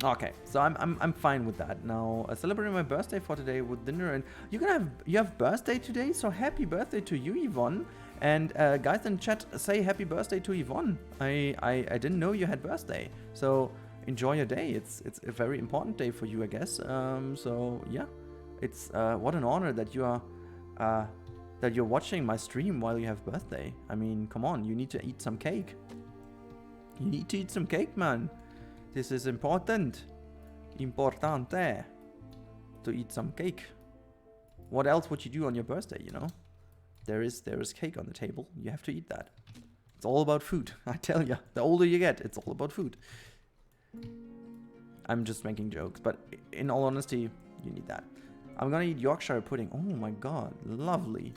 Okay, so I'm fine with that. Now, celebrating my birthday for today with dinner, and you have birthday today, so happy birthday to you, Yvonne. And guys in chat, say happy birthday to Yvonne. I didn't know you had birthday, so enjoy your day. It's a very important day for you, I guess. So yeah, it's what an honor that you're watching my stream while you have birthday. I mean, come on, you need to eat some cake. You need to eat some cake, man. This is important. Importante. To eat some cake. What else would you do on your birthday, you know? There is cake on the table. You have to eat that. It's all about food. I tell you. The older you get, it's all about food. I'm just making jokes, but in all honesty, you need that. I'm gonna eat Yorkshire pudding. Oh my god, lovely.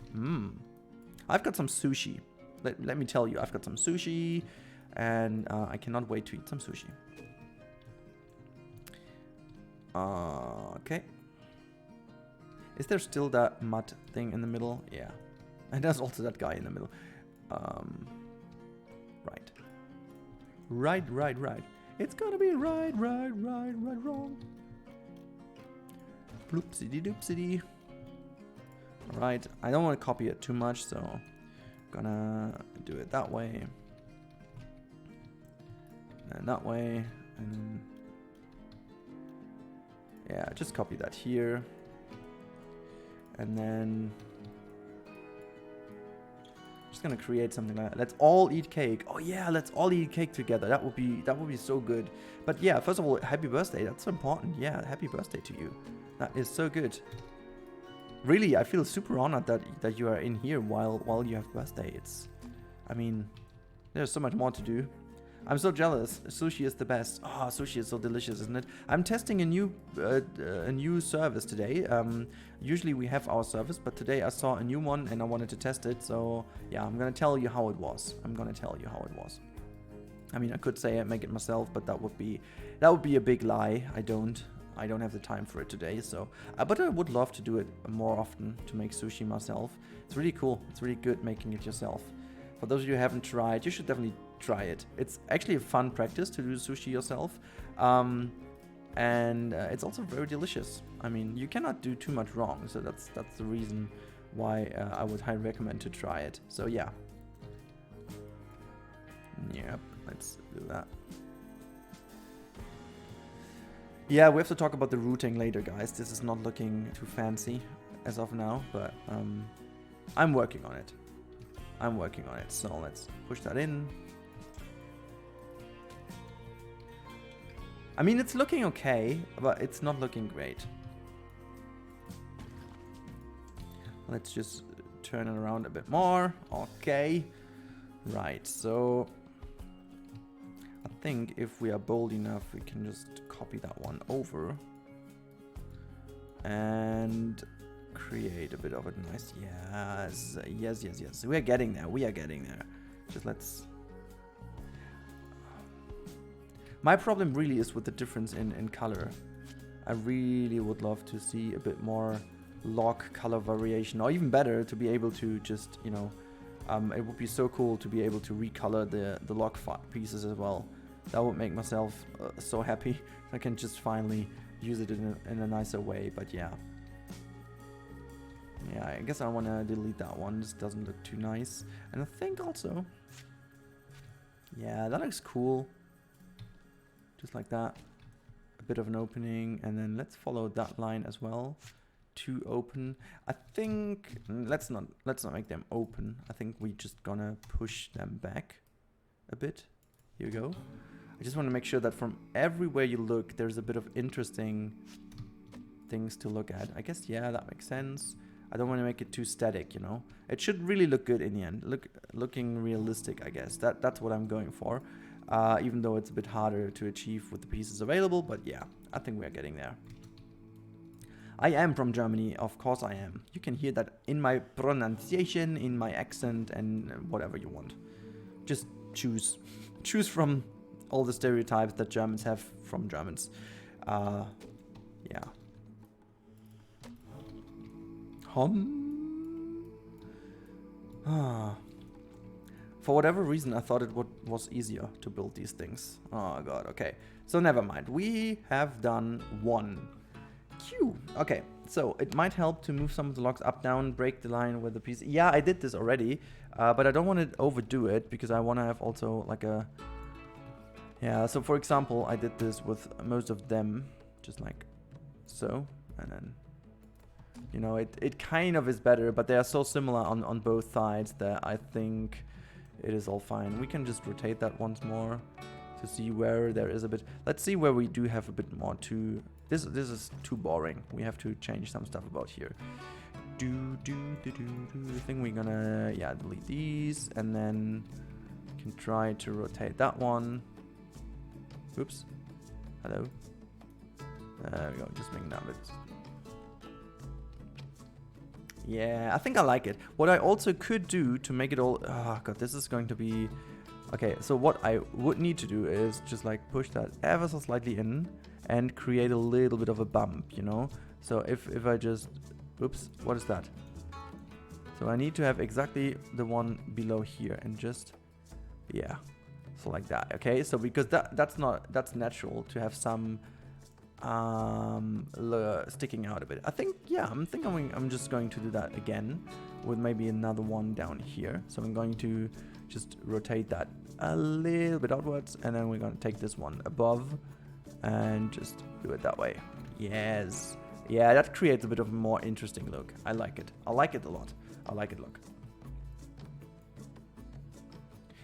I've got some sushi. Let me tell you, I've got some sushi, and I cannot wait to eat some sushi. Okay. Is there still that mud thing in the middle? Yeah. And there's also that guy in the middle. Right. Right. It's gonna be right, wrong. Bloopsity doopsity. Alright, I don't want to copy it too much, so I'm gonna do it that way. And that way. And then yeah, just copy that here. And then just gonna create something like that. Let's all eat cake. Oh yeah, let's all eat cake together. That would be so good. But yeah, first of all, happy birthday. That's so important. Yeah, happy birthday to you. That is so good. Really, I feel super honored that you are in here while you have birthday. I mean, there's so much more to do. I'm so jealous. Sushi is the best. Oh, sushi is so delicious, isn't it? I'm testing a new service today. Usually we have our service, but today I saw a new one and I wanted to test it. So yeah, I'm gonna tell you how it was. I mean, I could say I make it myself, but that would be a big lie. I don't have the time for it today. So, but I would love to do it more often, to make sushi myself. It's really cool. It's really good making it yourself. For those of you who haven't tried, you should definitely try it. It's actually a fun practice to do sushi yourself. And it's also very delicious. I mean, you cannot do too much wrong. So that's the reason why I would highly recommend to try it. So yeah. Yep, let's do that. Yeah, we have to talk about the routing later, guys. This is not looking too fancy as of now, but I'm working on it. So let's push that in. I mean, it's looking okay, but it's not looking great. Let's just turn it around a bit more. Okay. Right, so I think if we are bold enough, we can just copy that one over and create a bit of a nice, yes. We are getting there. Just let's. My problem really is with the difference in color. I really would love to see a bit more log color variation, or even better, to be able to just, you know, it would be so cool to be able to recolor the log pieces as well. That would make myself so happy. I can just finally use it in a nicer way. But yeah, I guess I want to delete that one. This doesn't look too nice. And I think also, yeah, that looks cool. Just like that. A bit of an opening, and then let's follow that line as well. To open. I think let's not make them open. I think we just gonna push them back a bit. Here we go. I just want to make sure that from everywhere you look, there's a bit of interesting things to look at. I guess, yeah, that makes sense. I don't want to make it too static, you know. It should really look good in the end. Looking realistic, I guess. That's what I'm going for. even though it's a bit harder to achieve with the pieces available. But yeah, I think we are getting there. I am from Germany, of course I am. You can hear that in my pronunciation, in my accent, and whatever you want. Just choose from all the stereotypes that Germans have from Germans. Yeah. For whatever reason, I thought it was easier to build these things. Oh god, okay. So never mind. We have done one. Q. Okay, so it might help to move some of the logs up, down, break the line with the piece. Yeah, I did this already, but I don't want to overdo it because I want to have also like a... Yeah, so for example, I did this with most of them, just like so, and then, you know, it kind of is better, but they are so similar on both sides that I think it is all fine. We can just rotate that once more to see where there is a bit. Let's see where we do have a bit more to... This is too boring. We have to change some stuff about here. I think we're gonna, yeah, delete these, and then can try to rotate that one. Oops. Hello. There we go. Just making that a bit. Yeah, I think I like it. What I also could do to make it all... Oh god, this is going to be... Okay, so what I would need to do is just like push that ever so slightly in and create a little bit of a bump, you know? So if I just... Oops, what is that? So I need to have exactly the one below here and just... Yeah, so like that, okay? So because that's natural to have some sticking out a bit. I think, yeah, I'm just going to do that again with maybe another one down here. So I'm going to just rotate that a little bit outwards, and then we're going to take this one above and just do it that way. Yes. Yeah, that creates a bit of a more interesting look. I like it. I like it a lot. I like it, look.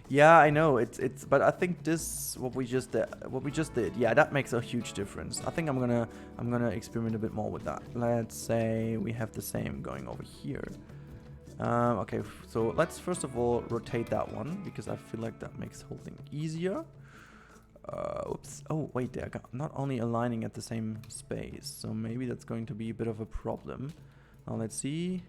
Yeah, I know. But I think this what we just did. Yeah, that makes a huge difference. I think I'm gonna experiment a bit more with that. Let's say we have the same going over here. Okay, so let's first of all rotate that one because I feel like that makes the whole thing easier. Oops. Oh, wait, they're not only aligning at the same space, so maybe that's going to be a bit of a problem. Now let's see.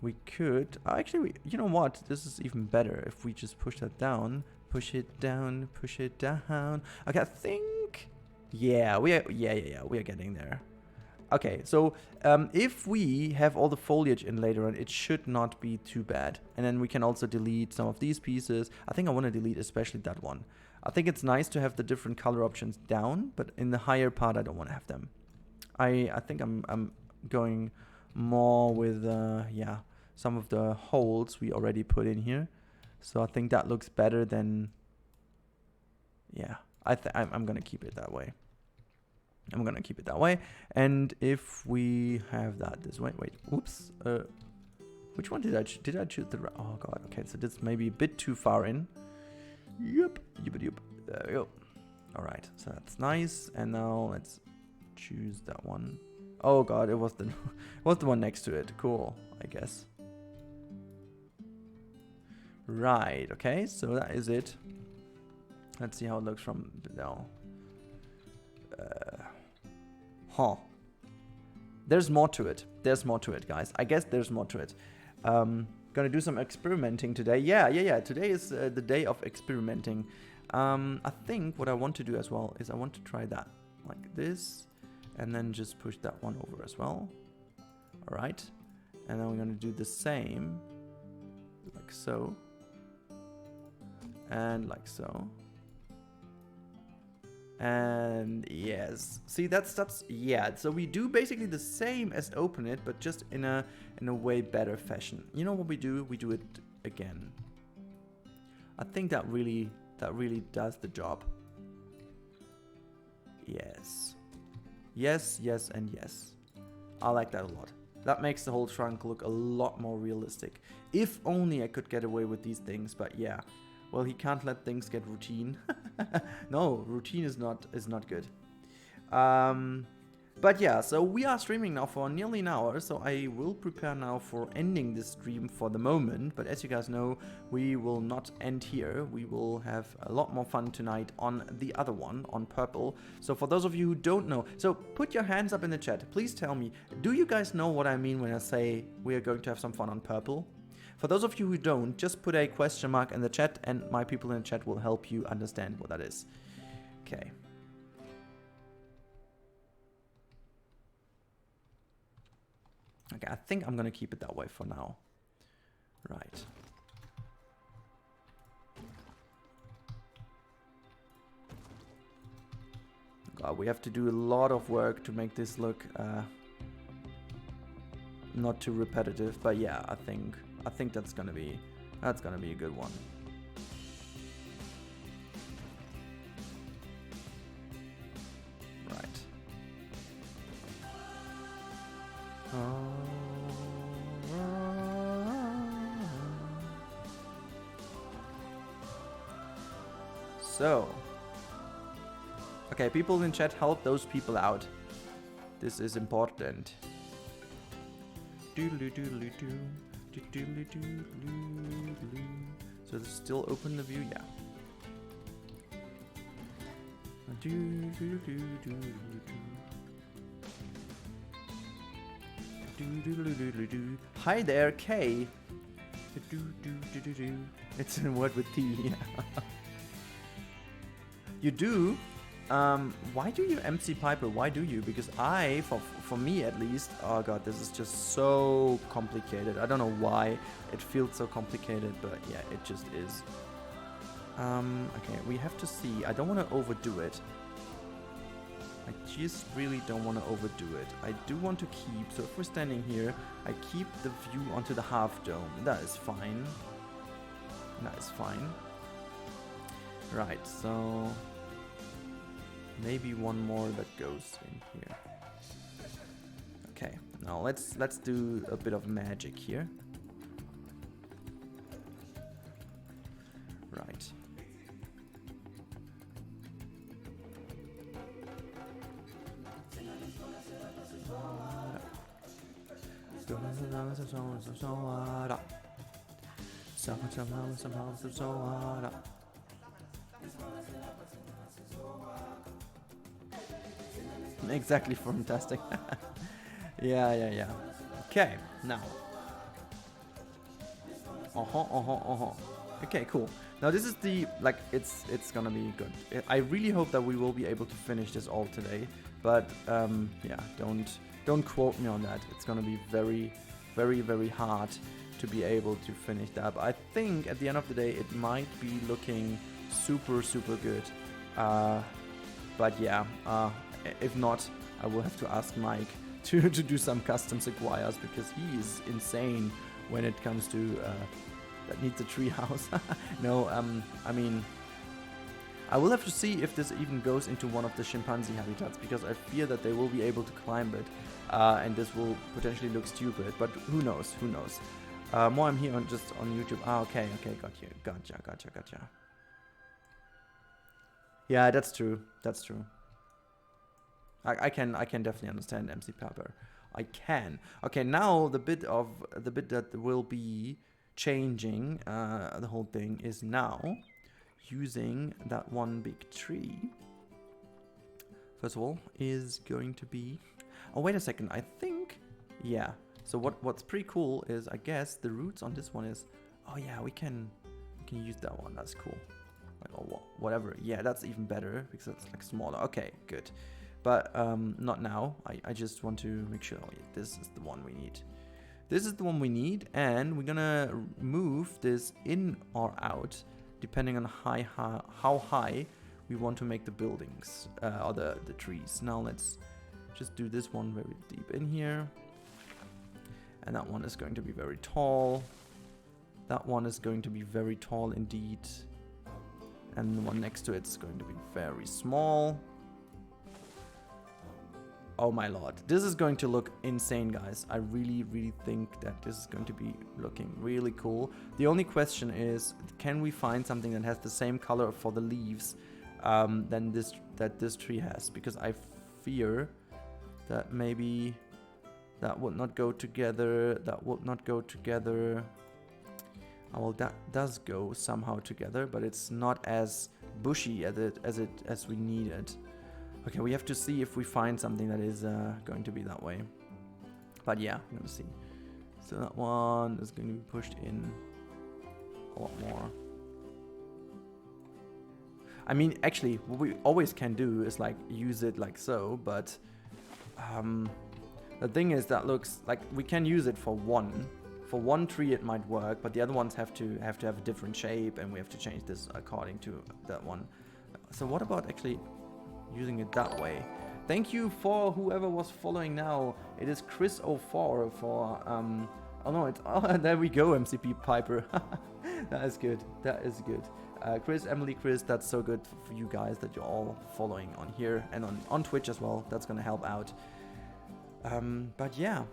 We could actually, you know what? This is even better if we just push that down, push it down, push it down. Okay, I think, yeah, we are getting there. Okay, so if we have all the foliage in later on, it should not be too bad. And then we can also delete some of these pieces. I think I want to delete especially that one. I think it's nice to have the different color options down, but in the higher part, I don't want to have them. I think I'm going more with yeah, some of the holes we already put in here. So I think that looks better than, yeah, I'm gonna keep it that way. I'm gonna keep it that way. And if we have that this way, wait, oops, which one did I choose? Did I choose the right? Oh god, okay, so this may be a bit too far in. Yep, there we go. All right, so that's nice. And now let's choose that one. Oh god, it was the one next to it. Cool, I guess. Right, okay, so that is it. Let's see how it looks from now. There's more to it. There's more to it, guys. I guess there's more to it. Gonna do some experimenting today. Yeah. Today is the day of experimenting. I think what I want to do as well is I want to try that like this, and then just push that one over as well. All right, and then we're gonna do the same, like so, and like so. And yes, see that's yeah. So we do basically the same as open it, but just in a way better fashion. You know what we do? We do it again. I think that really does the job. Yes, and yes. I like that a lot. That makes the whole trunk look a lot more realistic. If only I could get away with these things, but yeah. Well, he can't let things get routine. No, routine is not good. But yeah, so we are streaming now for nearly an hour, so I will prepare now for ending this stream for the moment. But as you guys know, we will not end here. We will have a lot more fun tonight on the other one, on purple. So for those of you who don't know, so put your hands up in the chat. Please tell me, do you guys know what I mean when I say we are going to have some fun on purple? For those of you who don't, just put a question mark in the chat and my people in the chat will help you understand what that is. Okay. Okay, I think I'm gonna keep it that way for now. Right. God, we have to do a lot of work to make this look not too repetitive, but yeah, I think that's gonna be a good one. Right. So, okay, people in chat, help those people out. This is important. So it's still open the view, yeah. Hi there, Kay. It's a word with T. Yeah. You do? Why do you MC Piper? Why do you? Because for me at least, oh god, this is just so complicated. I don't know why it feels so complicated, but yeah, it just is. Okay, we have to see. I don't want to overdo it. I just really don't want to overdo it. I do want to keep, so if we're standing here, I keep the view onto the half dome. That is fine. That is fine. Right, so maybe one more that goes in here. Okay, now let's do a bit of magic here. Right. Exactly, fantastic. Yeah. Okay, now. Okay, cool. Now this is the, like, it's gonna be good. I really hope that we will be able to finish this all today, but yeah, don't quote me on that. It's gonna be very, very, very hard to be able to finish that. But I think at the end of the day, it might be looking super, super good. But yeah, if not, I will have to ask Mike to do some custom sequoias, because he is insane when it comes to that needs a tree house. No, I mean, I will have to see if this even goes into one of the chimpanzee habitats, because I fear that they will be able to climb it, and this will potentially look stupid, but who knows, who knows. More I'm here just on YouTube. Ah, okay, got you. Gotcha. Yeah, that's true. I can definitely understand MC Pepper. I can. Okay, now the bit that will be changing the whole thing is now using that one big tree. First of all, is going to be. Oh, wait a second. I think. Yeah. So what's pretty cool is, I guess the roots on this one is. Oh yeah, we can use that one. That's cool. Like, or whatever. Yeah, that's even better because it's like smaller. Okay, good. But not now. I just want to make sure. Oh, yeah, this is the one we need. This is the one we need, and we're gonna move this in or out depending on how high we want to make the buildings or the trees. Now let's just do this one very deep in here, and that one is going to be very tall. That one is going to be very tall indeed, and the one next to it is going to be very small. Oh my lord, this is going to look insane, guys. I really think that this is going to be looking really cool. The only question is, can we find something that has the same color for the leaves than this tree has? Because I fear that maybe that would not go together. That would not go together. Oh, well, that does go somehow together, but it's not as bushy as we need it. Okay, we have to see if we find something that is going to be that way. But yeah, we're gonna see. So that one is going to be pushed in a lot more. I mean, actually, what we always can do is like use it like so, but the thing is that looks like we can use it for one tree it might work, but the other ones have to have a different shape, and we have to change this according to that one. So what about actually using it that way? Thank you for whoever was following now. It is Chris04 for oh no, it's there we go, MCP Piper. That is good. That is good. Chris, Emily, Chris, that's so good for you guys that you're all following on here and on Twitch as well. That's gonna help out. But yeah,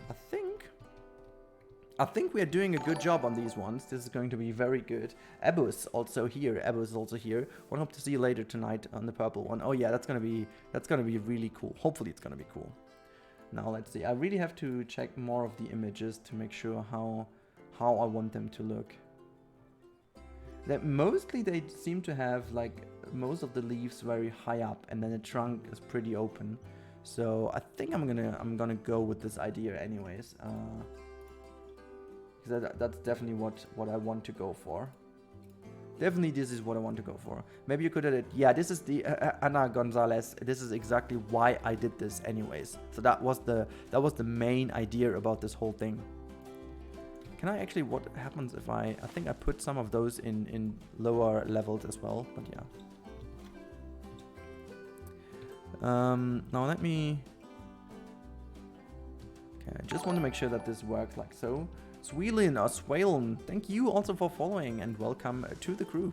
I think we are doing a good job on these ones. This is going to be very good. Ebus also here. Ebus is also here. I hope to see you later tonight on the purple one. Oh yeah, that's gonna be really cool. Hopefully it's gonna be cool. Now let's see. I really have to check more of the images to make sure how I want them to look. That mostly they seem to have like most of the leaves very high up, and then the trunk is pretty open. So I think I'm gonna go with this idea anyways. Because that's definitely what I want to go for. Definitely this is what I want to go for. Maybe you could edit. Yeah, this is the Ana Gonzalez. This is exactly why I did this anyways. So that was the main idea about this whole thing. Can I actually, what happens if I think I put some of those in lower levels as well, but yeah. Now let me, okay, I just want to make sure that this works like so. Swelin or Swalen, thank you also for following and welcome to the crew.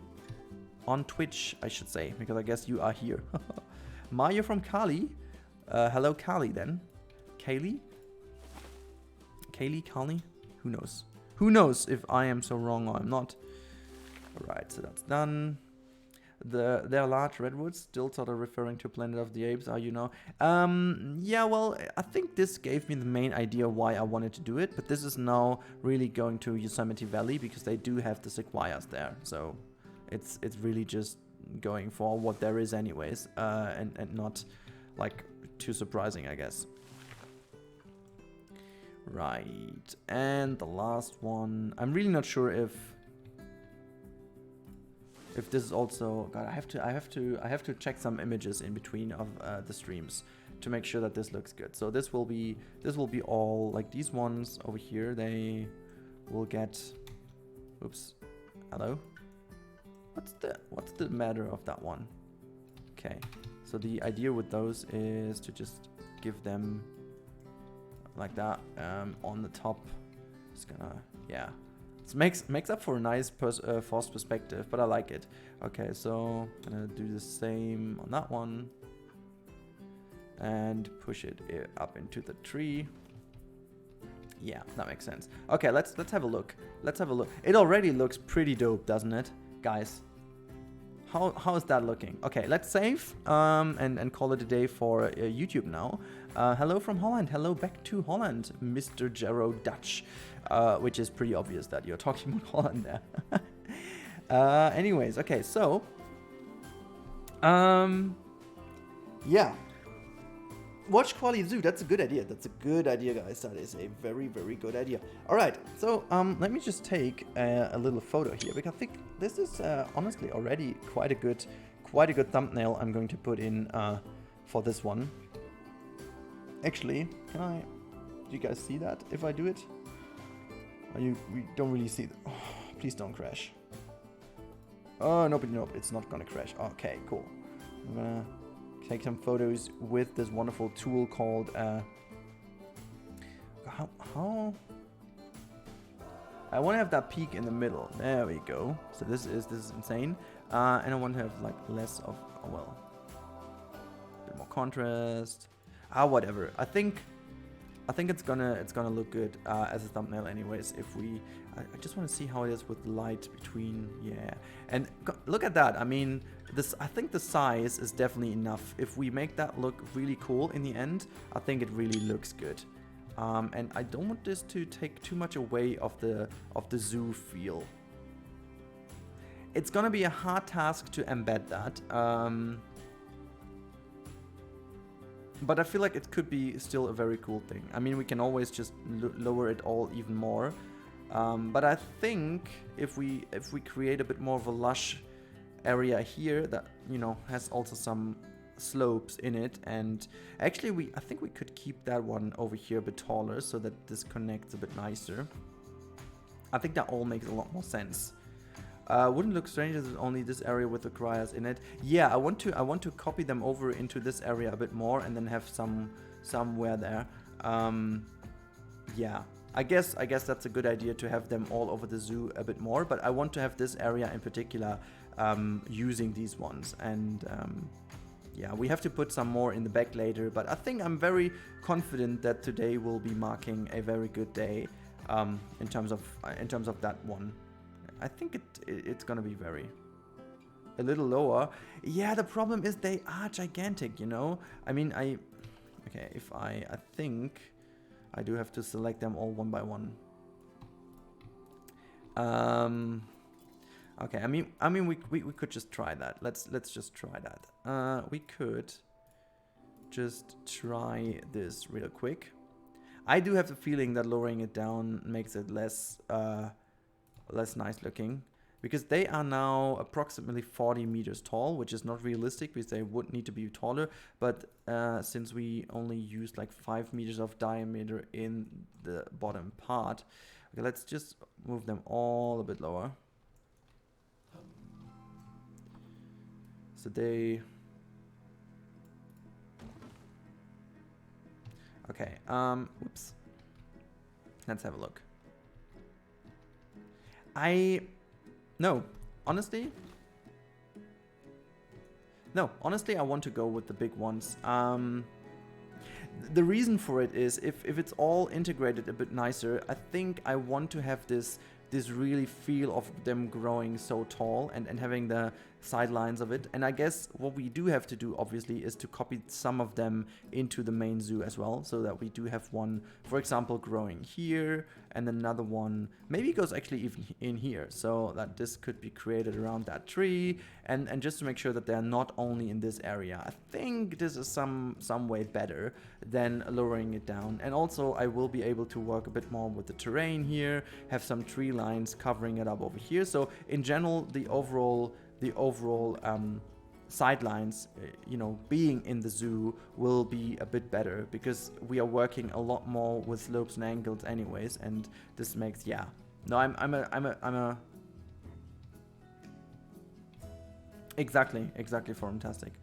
On Twitch, I should say, because I guess you are here. Mario from Kali. Hello Kali then. Kaylee? Kali? Who knows? Who knows if I am so wrong or I'm not. Alright, so that's done. There are large redwoods, still sort of referring to Planet of the Apes, are you know? Yeah, well, I think this gave me the main idea why I wanted to do it, but this is now really going to Yosemite Valley because they do have the sequoias there, so it's really just going for what there is anyways, and not like too surprising, I guess. Right, and the last one, I'm really not sure if this is also, God, I have to check some images in between of the streams to make sure that this looks good. So this will be all like these ones over here. They will get, oops, hello. What's the matter of that one? Okay, so the idea with those is to just give them like that on the top. Just gonna, yeah. It makes up for a nice forced perspective, but I like it. Okay, so I'm gonna do the same on that one and push it up into the tree. Yeah, that makes sense. Okay, let's have a look. Let's have a look. It already looks pretty dope, doesn't it, guys? How is that looking? Okay, let's save and call it a day for YouTube now. Hello from Holland. Hello back to Holland, Mr. Jero Dutch. Which is pretty obvious that you're talking about Holland there. Anyways, okay, so yeah, watch Quali Zoo. That's a good idea. That's a good idea, guys. That is a very, very good idea. All right, so let me just take a little photo here because I think this is honestly already quite a good thumbnail I'm going to put in for this one. Actually, do you guys see that if I do it? We don't really see. Oh, please don't crash. Oh, nope, it's not gonna crash. Okay, cool. I'm gonna take some photos with this wonderful tool called how I want to have that peak in the middle. There we go. So this is insane. And I want to have like less of, oh well, a bit more contrast. Whatever. I think I think it's gonna look good as a thumbnail anyways. If we, I just want to see how it is with the light between, yeah. And look at that. I mean, I think the size is definitely enough. If we make that look really cool in the end, I think it really looks good. And I don't want this to take too much away of the zoo feel. It's gonna be a hard task to embed that. But I feel like it could be still a very cool thing. I mean, we can always just lower it all even more. But I think if we create a bit more of a lush area here that, you know, has also some slopes in it, and actually I think we could keep that one over here a bit taller so that this connects a bit nicer. I think that all makes a lot more sense. Wouldn't look strange if it's only this area with the criers in it. Yeah, I want to copy them over into this area a bit more and then have somewhere there. Yeah, I guess that's a good idea to have them all over the zoo a bit more, but I want to have this area in particular using these ones. And yeah, we have to put some more in the back later, but I think I'm very confident that today will be marking a very good day in terms of that one. I think it's gonna be a little lower. Yeah, the problem is they are gigantic, you know? I mean, I think I do have to select them all one by one. Okay, I mean we could just try that. Let's just try that. We could just try this real quick. I do have the feeling that lowering it down makes it less nice looking, because they are now approximately 40 meters tall, which is not realistic because they would need to be taller. But since we only use like 5 meters of diameter in the bottom part, okay, let's just move them all a bit lower. So they, okay, whoops. Let's have a look. No, honestly, I want to go with the big ones. The reason for it is if it's all integrated a bit nicer, I think I want to have this really feel of them growing so tall and having the sidelines of it. And I guess what we do have to do, obviously, is to copy some of them into the main zoo as well, so that we do have one, for example, growing here, and another one maybe goes actually even in here, so that this could be created around that tree, and just to make sure that they're not only in this area. I think this is some way better than lowering it down. And also I will be able to work a bit more with the terrain here, have some tree lines covering it up over here. So in general, the overall sidelines, you know, being in the zoo will be a bit better, because we are working a lot more with slopes and angles anyways, and this makes, yeah. No, I'm a exactly fantastic.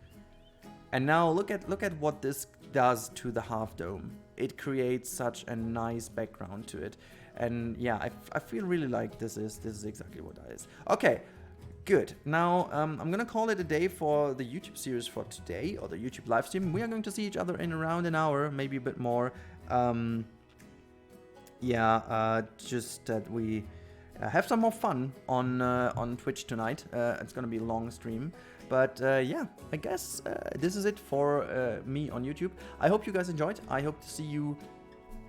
And now look at what this does to the half dome. It creates such a nice background to it, and yeah, I feel really like this is exactly what that is. Okay. Good. Now, I'm gonna call it a day for the YouTube series for today, or the YouTube live stream. We are going to see each other in around an hour, maybe a bit more. Just that we have some more fun on Twitch tonight. It's gonna be a long stream, but yeah, I guess this is it for me on YouTube. I hope you guys enjoyed. I hope to see you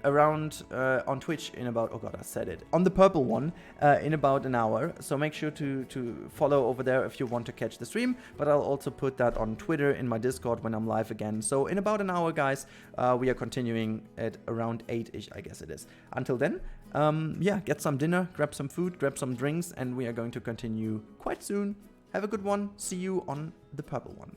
around on Twitch in about, oh god, I said it, on the purple one in about an hour. So make sure to follow over there if you want to catch the stream, but I'll also put that on Twitter, in my Discord when I'm live again. So in about an hour, guys, we are continuing at around 8-ish, I guess it is. Until then, yeah, get some dinner, grab some food, grab some drinks, and we are going to continue quite soon. Have a good one. See you on the purple one.